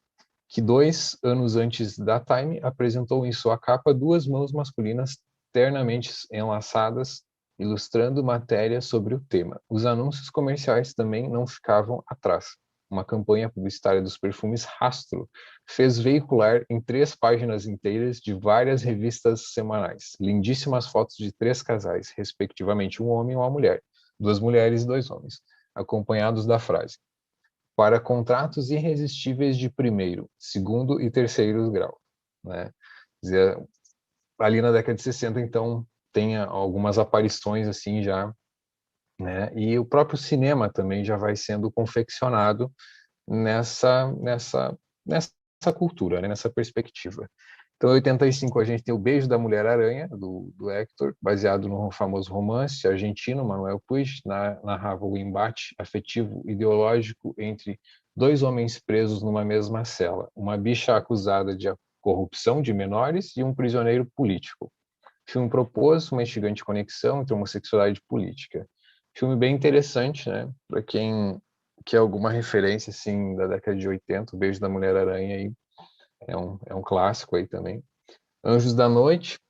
Que 2 anos antes da Time, apresentou em sua capa 2 mãos masculinas ternamente enlaçadas, ilustrando matéria sobre o tema. Os anúncios comerciais também não ficavam atrás. uma campanha publicitária dos perfumes Rastro, fez veicular em 3 páginas inteiras de várias revistas semanais, lindíssimas fotos de 3 casais, respectivamente um homem e uma mulher, 2 mulheres e 2 homens, acompanhados da frase: para contratos irresistíveis de primeiro, segundo e terceiro grau, né? Quer dizer, ali na década de 60, então, tem algumas aparições assim já, né? E o próprio cinema também já vai sendo confeccionado nessa cultura, né? Nessa perspectiva. Então, em 85, a gente tem O Beijo da Mulher-Aranha, do Hector, baseado no famoso romance argentino. Manuel Puig narrava o embate afetivo ideológico entre 2 homens presos numa mesma cela, uma bicha acusada de corrupção de menores e um prisioneiro político. O filme propôs uma instigante conexão entre homossexualidade e política. Filme bem interessante, né? Para quem quer alguma referência assim da década de 80, O Beijo da Mulher-Aranha aí é um clássico aí também. Anjos da Noite,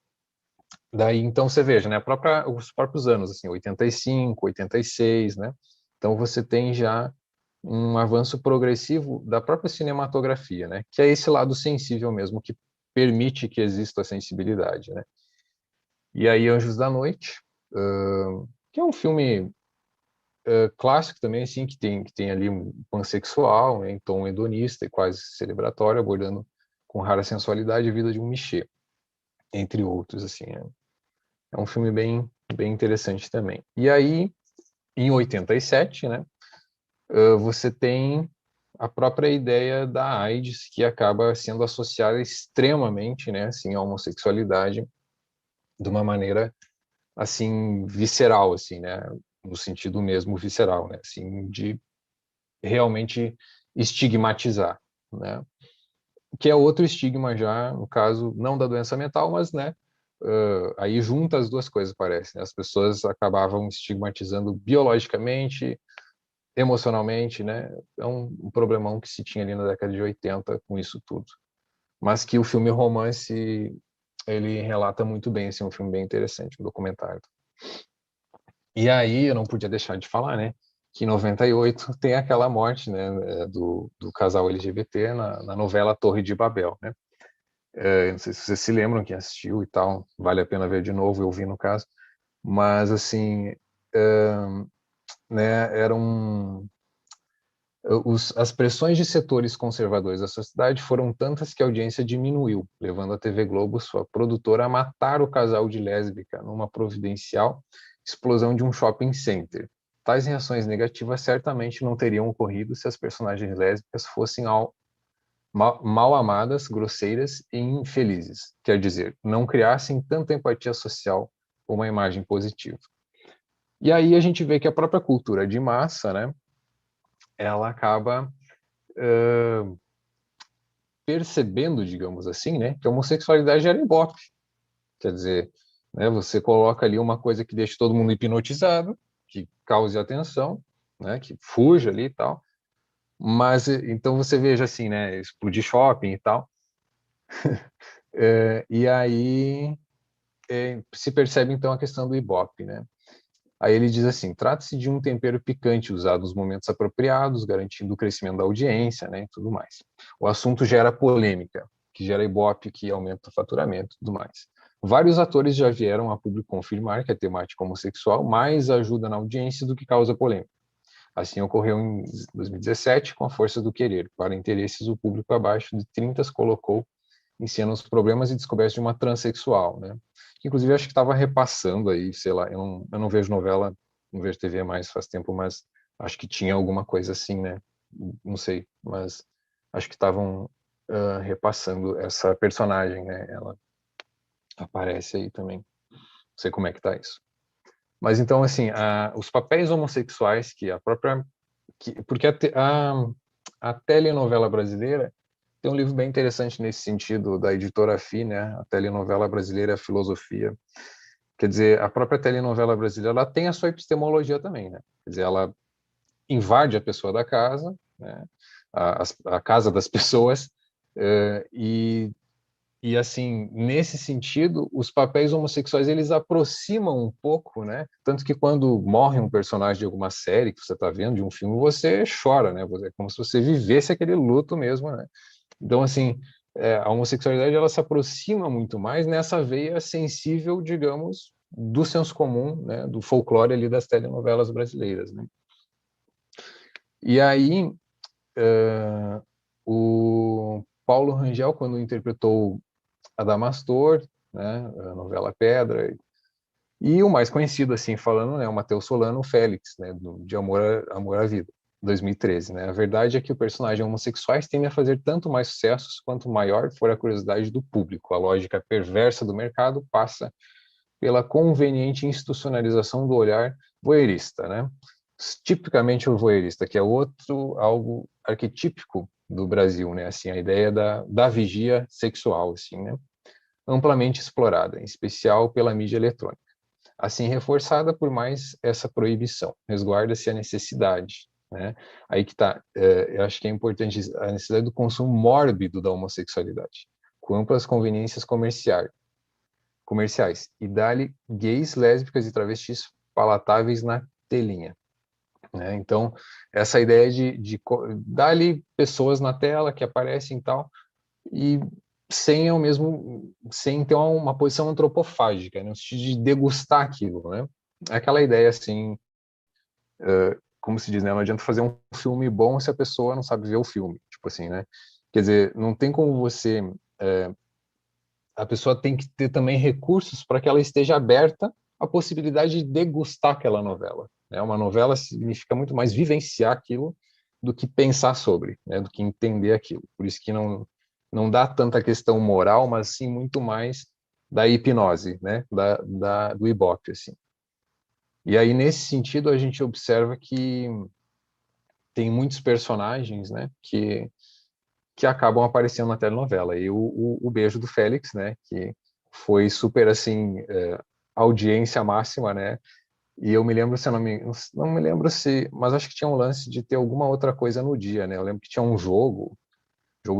daí então você veja, né, os próprios anos, assim, 85, 86, né? Então você tem já um avanço progressivo da própria cinematografia, né? Que é esse lado sensível mesmo, que permite que exista a sensibilidade, né? E aí Anjos da Noite, que é um filme clássico também, assim, que tem ali um pansexual, né, em tom hedonista e quase celebratório, abordando com rara sensualidade a vida de um Michê, entre outros, assim. É um filme bem interessante também. E aí, em 87, né, você tem a própria ideia da AIDS, que acaba sendo associada extremamente, né, assim, à homossexualidade de uma maneira, assim, visceral, assim, né, no sentido mesmo visceral, né, assim, de realmente estigmatizar, né, que é outro estigma já, no caso, não da doença mental, mas, né, aí junta as duas coisas, parece, né? As pessoas acabavam estigmatizando biologicamente, emocionalmente, né? É um problemão que se tinha ali na década de 80 com isso tudo. Mas que o filme Romance, ele relata muito bem, assim, um filme bem interessante, um documentário. E aí, eu não podia deixar de falar, né, que em 98 tem aquela morte, né, do casal LGBT na novela Torre de Babel, né? Não sei se vocês se lembram, quem assistiu e tal, vale a pena ver de novo, eu vi no caso, mas assim, né, as pressões de setores conservadores da sociedade foram tantas que a audiência diminuiu, levando a TV Globo, sua produtora, a matar o casal de lésbica numa providencial explosão de um shopping center. Tais reações negativas certamente não teriam ocorrido se as personagens lésbicas fossem mal amadas, grosseiras e infelizes, quer dizer, não criassem tanta empatia social ou uma imagem positiva. E aí a gente vê que a própria cultura de massa, né, ela acaba percebendo, digamos assim, né, que a homossexualidade era ibope. Quer dizer, né, você coloca ali uma coisa que deixa todo mundo hipnotizado, que cause atenção, né, que fuja ali e tal. Mas então você veja assim, né, explodir shopping e tal. E aí se percebe então a questão do ibope, né? Aí ele diz assim: trata-se de um tempero picante usado nos momentos apropriados, garantindo o crescimento da audiência, né, e tudo mais. O assunto gera polêmica, que gera ibope, que aumenta o faturamento e tudo mais. Vários atores já vieram a público confirmar que a temática homossexual mais ajuda na audiência do que causa polêmica. Assim ocorreu em 2017 com A Força do Querer. Para interesses, o público abaixo de 30 colocou em cena os problemas e descobertas de uma transexual, né? Inclusive, acho que estava repassando aí, sei lá, eu não vejo novela, não vejo TV mais faz tempo, mas acho que tinha alguma coisa assim, né? Não sei, mas acho que estavam repassando essa personagem, né? Ela aparece aí também. Não sei como é que tá isso. Mas então, assim, os papéis homossexuais que a própria... porque a telenovela brasileira tem um livro bem interessante nesse sentido, da editora FI, né? A telenovela brasileira, a filosofia. Quer dizer, a própria telenovela brasileira, ela tem a sua epistemologia também, né? Quer dizer, ela invade a pessoa da casa, né? A casa das pessoas, e E assim, nesse sentido, os papéis homossexuais eles aproximam um pouco, né? Tanto que quando morre um personagem de alguma série que você está vendo, de um filme, você chora, né? É como se você vivesse aquele luto mesmo, né? Então, assim, a homossexualidade ela se aproxima muito mais nessa veia sensível, digamos, do senso comum, né? Do folclore ali das telenovelas brasileiras, né? E aí, o Paulo Rangel, quando interpretou Adamastor, né, a novela Pedra, e o mais conhecido, assim, falando, né, o Matheus Solano, o Félix, né, de Amor à Vida, 2013, né. A verdade é que o personagem homossexuais tende a fazer tanto mais sucessos quanto maior for a curiosidade do público. A lógica perversa do mercado passa pela conveniente institucionalização do olhar voyeurista, né. Tipicamente o voyeurista, que é outro algo arquetípico do Brasil, né, assim, a ideia da vigia sexual, assim, né, amplamente explorada, em especial pela mídia eletrônica. Assim, reforçada por mais essa proibição, resguarda-se a necessidade, né? Aí que tá, eu acho que é importante a necessidade do consumo mórbido da homossexualidade, com amplas conveniências comerciais, e dá-lhe gays, lésbicas e travestis palatáveis na telinha, né? Então, essa ideia de dar-lhe pessoas na tela que aparecem e tal, e sem ter uma posição antropofágica, né, no sentido de degustar aquilo, né? É aquela ideia assim, como se diz, né, não adianta fazer um filme bom se a pessoa não sabe ver o filme, tipo assim, né? Quer dizer, não tem como você, a pessoa tem que ter também recursos para que ela esteja aberta à possibilidade de degustar aquela novela, né? Uma novela significa muito mais vivenciar aquilo do que pensar sobre, né, do que entender aquilo. Por isso que não dá tanta questão moral, mas sim muito mais da hipnose, né, do Ibope, assim. E aí, nesse sentido, a gente observa que tem muitos personagens, né, que acabam aparecendo na telenovela. E o Beijo do Félix, né, que foi super, assim, audiência máxima, né, e eu me lembro, se eu não me lembro se, mas acho que tinha um lance de ter alguma outra coisa no dia, né, eu lembro que tinha um jogo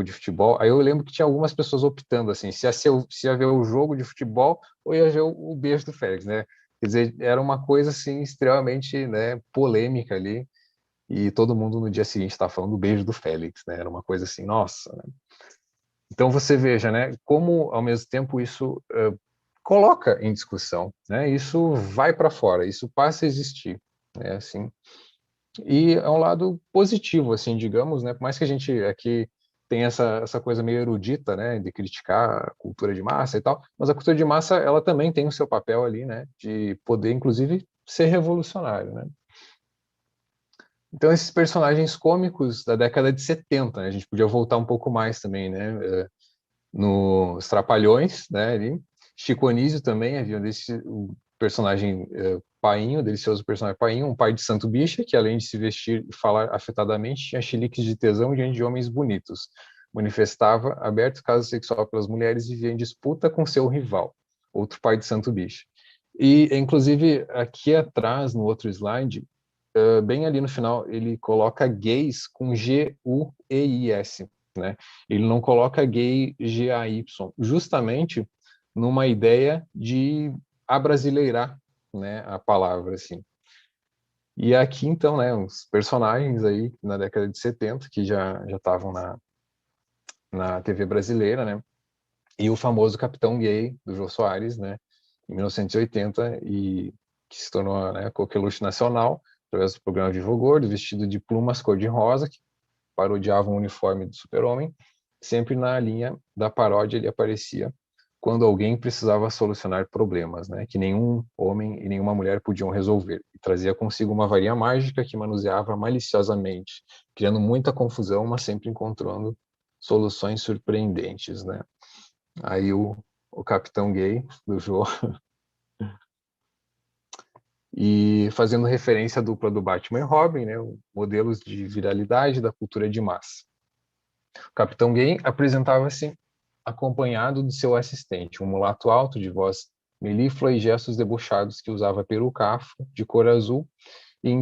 de futebol. Aí eu lembro que tinha algumas pessoas optando assim, se ia ver o jogo de futebol ou ia ver o beijo do Félix, né? Quer dizer, era uma coisa assim extremamente, né, polêmica ali, e todo mundo no dia seguinte estava falando do beijo do Félix, né? Era uma coisa assim, nossa, né? Então você veja, né, como ao mesmo tempo isso coloca em discussão, né? Isso vai para fora, isso passa a existir, né? Assim, e é um lado positivo, assim, digamos, né? Por mais que a gente aqui tenha essa coisa meio erudita, né, de criticar a cultura de massa e tal, mas a cultura de massa, ela também tem o seu papel ali, né, de poder, inclusive, ser revolucionário, né? Então, esses personagens cômicos da década de 70, né, a gente podia voltar um pouco mais também, né, nos Trapalhões, né, ali. Chico Anísio também havia o personagem Painho, delicioso personagem Painho, um pai de santo bicha, que além de se vestir e falar afetadamente, tinha chiliques de tesão diante de homens bonitos. Manifestava aberto caso sexual pelas mulheres e vivia em disputa com seu rival, outro pai de santo bicha. E, inclusive, aqui atrás, no outro slide, bem ali no final, ele coloca gays com G-U-E-I-S, né? Ele não coloca gay G-A-Y, justamente numa ideia de abrasileirar, né, a palavra, assim. E aqui, então, né, os personagens aí na década de 70, que já estavam na TV brasileira, né, e o famoso Capitão Gay, do Jô Soares, né, em 1980, e que se tornou, né, coqueluche nacional, através do programa Vivo Gordo, vestido de plumas cor-de-rosa, que parodiava o uniforme do Super-Homem. Sempre na linha da paródia ele aparecia quando alguém precisava solucionar problemas, né, que nenhum homem e nenhuma mulher podiam resolver. E trazia consigo uma varinha mágica que manuseava maliciosamente, criando muita confusão, mas sempre encontrando soluções surpreendentes, né? Aí o Capitão Gay do Jô, e fazendo referência à dupla do Batman e Robin, né, modelos de viralidade da cultura de massa. O Capitão Gay apresentava-se acompanhado de seu assistente, um mulato alto de voz melíflua e gestos debochados que usava peruca afro de cor azul e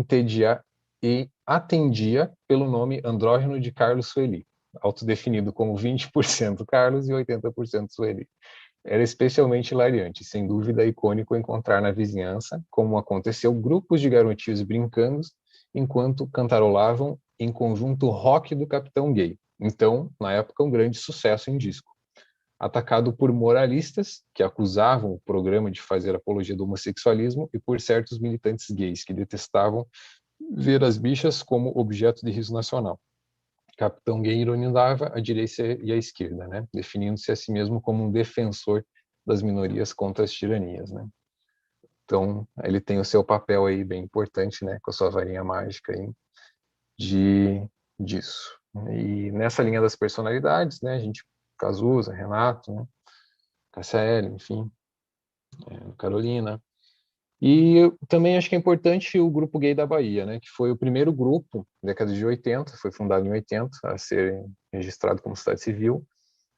atendia pelo nome andrógeno de Carlos Sueli. autodefinido como 20% Carlos e 80% Sueli. Era especialmente hilariante, sem dúvida icônico encontrar na vizinhança, como aconteceu, grupos de garotinhos brincando enquanto cantarolavam em conjunto rock do Capitão Gay. Então, na época, um grande sucesso em disco. Atacado por moralistas que acusavam o programa de fazer apologia do homossexualismo e por certos militantes gays que detestavam ver as bichas como objeto de riso nacional. Capitão Gay ironizava a direita e a esquerda, né? Definindo-se a si mesmo como um defensor das minorias contra as tiranias, né? Então, ele tem o seu papel aí bem importante, né? Com a sua varinha mágica aí disso. E nessa linha das personalidades, né? A gente, Cazuza, Renato, né? Cassia, enfim, Carolina. E também acho que é importante o Grupo Gay da Bahia, né, que foi o primeiro grupo, década de 80, foi fundado em 80, a ser registrado como cidade civil,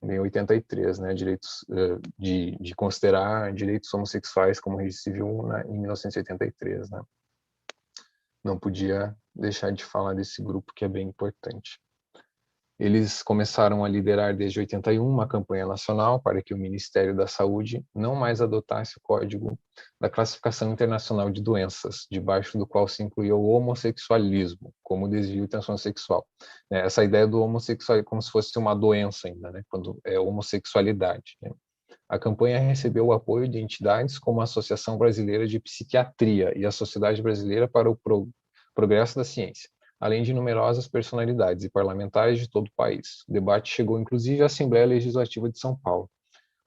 em 83, né, direitos de considerar direitos homossexuais como registro civil em 1983, né. Não podia deixar de falar desse grupo que é bem importante. Eles começaram a liderar desde 81 uma campanha nacional para que o Ministério da Saúde não mais adotasse o Código da Classificação Internacional de Doenças, debaixo do qual se incluía o homossexualismo como desvio e transtorno sexual. Essa ideia do homossexual como se fosse uma doença ainda, né? Quando é homossexualidade. Né? A campanha recebeu o apoio de entidades como a Associação Brasileira de Psiquiatria e a Sociedade Brasileira para o Progresso da Ciência, além de numerosas personalidades e parlamentares de todo o país. O debate chegou inclusive à Assembleia Legislativa de São Paulo,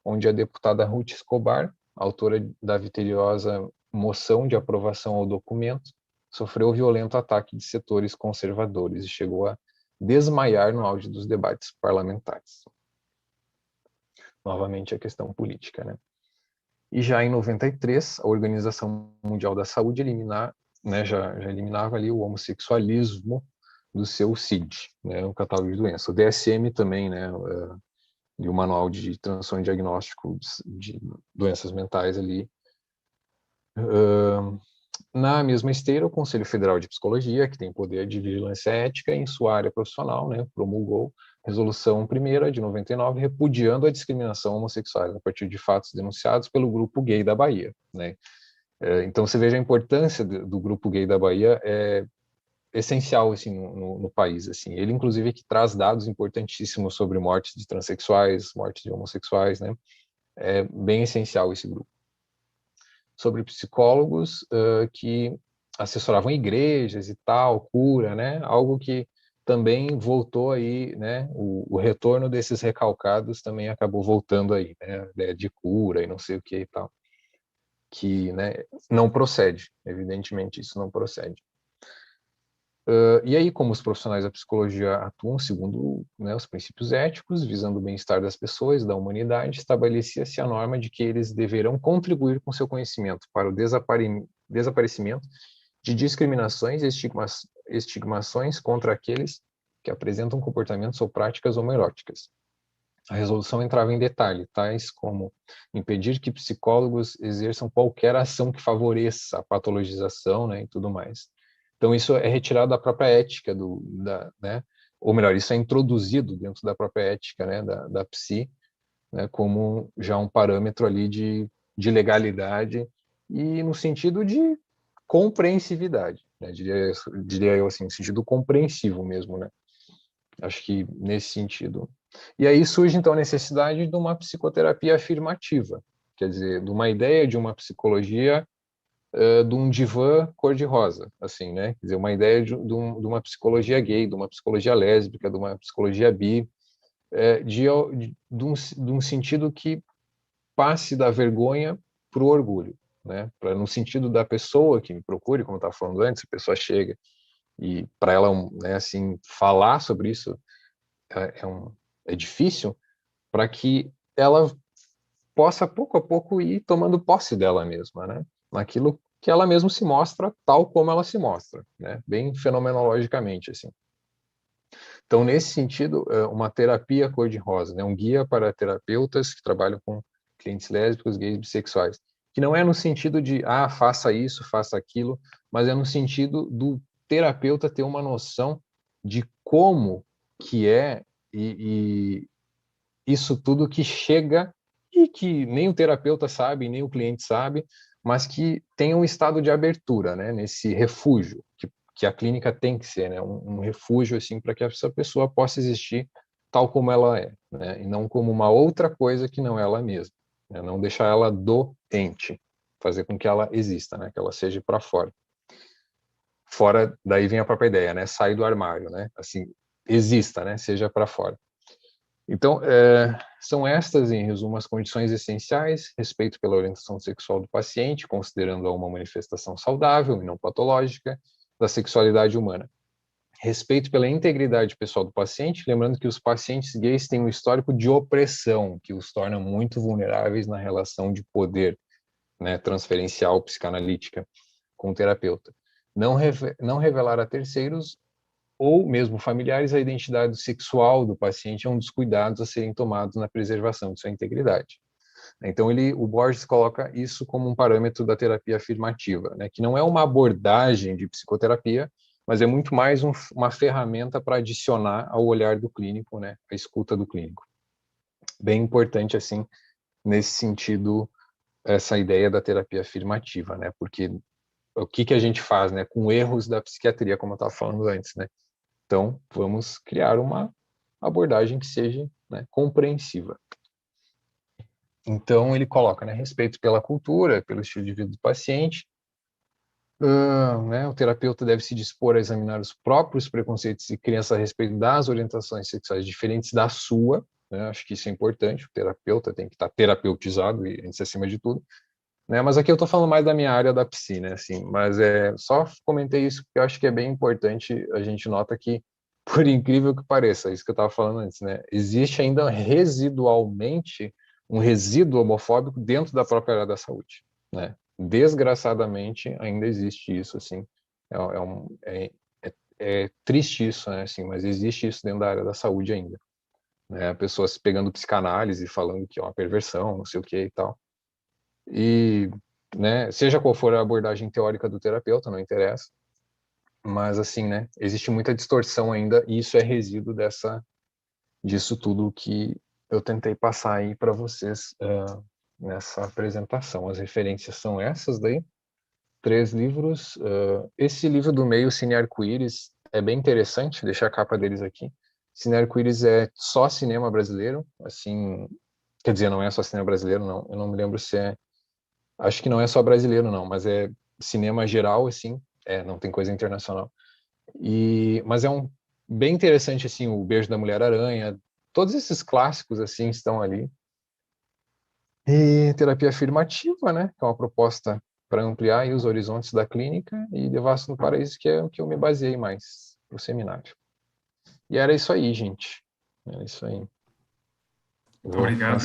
onde a deputada Ruth Escobar, autora da vitoriosa moção de aprovação ao documento, sofreu violento ataque de setores conservadores e chegou a desmaiar no auge dos debates parlamentares. Novamente a questão política, né? E já em 93, a Organização Mundial da Saúde já eliminava ali o homossexualismo do seu CID, né, o catálogo de doenças. O DSM também, né, e o Manual de Transtorno e Diagnóstico de Doenças Mentais ali. Na mesma esteira, o Conselho Federal de Psicologia, que tem poder de vigilância ética em sua área profissional, né, promulgou Resolução 1ª de 99, repudiando a discriminação homossexual a partir de fatos denunciados pelo Grupo Gay da Bahia, né. Então, você veja a importância do Grupo Gay da Bahia, é essencial assim, no país. Assim. Ele, inclusive, que traz dados importantíssimos sobre mortes de transexuais, mortes de homossexuais. Né? É bem essencial esse grupo. Sobre psicólogos que assessoravam igrejas e tal, cura, né? Algo que também voltou aí, né? O retorno desses recalcados também acabou voltando aí, né? A ideia de cura e não sei o que e tal. Que, né, não procede, evidentemente isso não procede. E aí, como os profissionais da psicologia atuam segundo, né, os princípios éticos, visando o bem-estar das pessoas, da humanidade, estabelecia-se a norma de que eles deverão contribuir com seu conhecimento para o desaparecimento de discriminações e estigmações contra aqueles que apresentam comportamentos ou práticas homoeróticas. A resolução entrava em detalhe, tais como impedir que psicólogos exerçam qualquer ação que favoreça a patologização, né, e tudo mais. Então, isso é retirado da própria ética, né, ou melhor, isso é introduzido dentro da própria ética, né, da psi, né, como já um parâmetro ali de legalidade e no sentido de compreensividade, né, diria eu assim, no sentido compreensivo mesmo, né. Acho que nesse sentido. E aí surge, então, a necessidade de uma psicoterapia afirmativa, quer dizer, de uma ideia de uma psicologia de um divã cor-de-rosa, assim, né? Quer dizer, uma ideia de uma psicologia gay, de uma psicologia lésbica, de uma psicologia bi, de um sentido que passe da vergonha para o orgulho, né? No sentido da pessoa que me procure, como eu estava falando antes, a pessoa chega e para ela, né, assim, falar sobre isso é difícil, para que ela possa, pouco a pouco, ir tomando posse dela mesma, né? Naquilo que ela mesma se mostra tal como ela se mostra, né? Bem fenomenologicamente, assim. Então, nesse sentido, uma terapia cor-de-rosa, né? Um guia para terapeutas que trabalham com clientes lésbicos, gays, bissexuais, que não é no sentido de, faça isso, faça aquilo, mas é no sentido do terapeuta ter uma noção de como que é e isso tudo que chega e que nem o terapeuta sabe, nem o cliente sabe, mas que tem um estado de abertura, né, nesse refúgio, que a clínica tem que ser, né, um refúgio assim para que essa pessoa possa existir tal como ela é, né, e não como uma outra coisa que não é ela mesma, né, não deixar ela doente, fazer com que ela exista, né, que ela seja para fora. Fora, daí vem a própria ideia, né, sai do armário, né, assim, exista, né, seja para fora. Então, são estas, em resumo, as condições essenciais: respeito pela orientação sexual do paciente, considerando-a uma manifestação saudável e não patológica da sexualidade humana. Respeito pela integridade pessoal do paciente, lembrando que os pacientes gays têm um histórico de opressão, que os torna muito vulneráveis na relação de poder, né, transferencial psicanalítica com o terapeuta. Não revelar a terceiros ou mesmo familiares a identidade sexual do paciente é um dos cuidados a serem tomados na preservação de sua integridade. Então, o Borges coloca isso como um parâmetro da terapia afirmativa, né, que não é uma abordagem de psicoterapia, mas é muito mais uma ferramenta para adicionar ao olhar do clínico, né, a escuta do clínico. Bem importante, assim, nesse sentido, essa ideia da terapia afirmativa, né, porque o que a gente faz, né, com erros da psiquiatria, como eu estava falando antes, né? Então, vamos criar uma abordagem que seja, né, compreensiva. Então, ele coloca, né, respeito pela cultura, pelo estilo de vida do paciente. Né, o terapeuta deve se dispor a examinar os próprios preconceitos e crenças a respeito das orientações sexuais diferentes da sua. Né, acho que isso é importante. O terapeuta tem que estar terapeutizado, e isso acima de tudo. Né, mas aqui eu estou falando mais da minha área da piscina, assim, mas só comentei isso porque eu acho que é bem importante. A gente nota que, por incrível que pareça, isso que eu estava falando antes, né, existe ainda residualmente um resíduo homofóbico dentro da própria área da saúde, né? Desgraçadamente ainda existe isso, assim, é triste isso, né, assim, mas existe isso dentro da área da saúde ainda, né? Pessoas pegando psicanálise, falando que é uma perversão, não sei o que e tal. E, né, seja qual for a abordagem teórica do terapeuta, não interessa, mas assim, né, existe muita distorção ainda, e isso é resíduo disso tudo que eu tentei passar aí para vocês nessa apresentação. As referências são essas daí, 3 livros. Esse livro do meio, Cine Arco-Íris, é bem interessante, deixar a capa deles aqui. Cine Arco-Íris é só cinema brasileiro, assim, quer dizer, não é só cinema brasileiro, não, eu não me lembro se acho que não é só brasileiro, não, mas é cinema geral, assim, não tem coisa internacional. Mas é bem interessante, assim, o Beijo da Mulher-Aranha, todos esses clássicos, assim, estão ali. E terapia afirmativa, né, que é uma proposta para ampliar aí os horizontes da clínica, e Devassos no Paraíso, que é o que eu me baseei mais para o seminário. E era isso aí, gente. Era isso aí. Muito obrigado.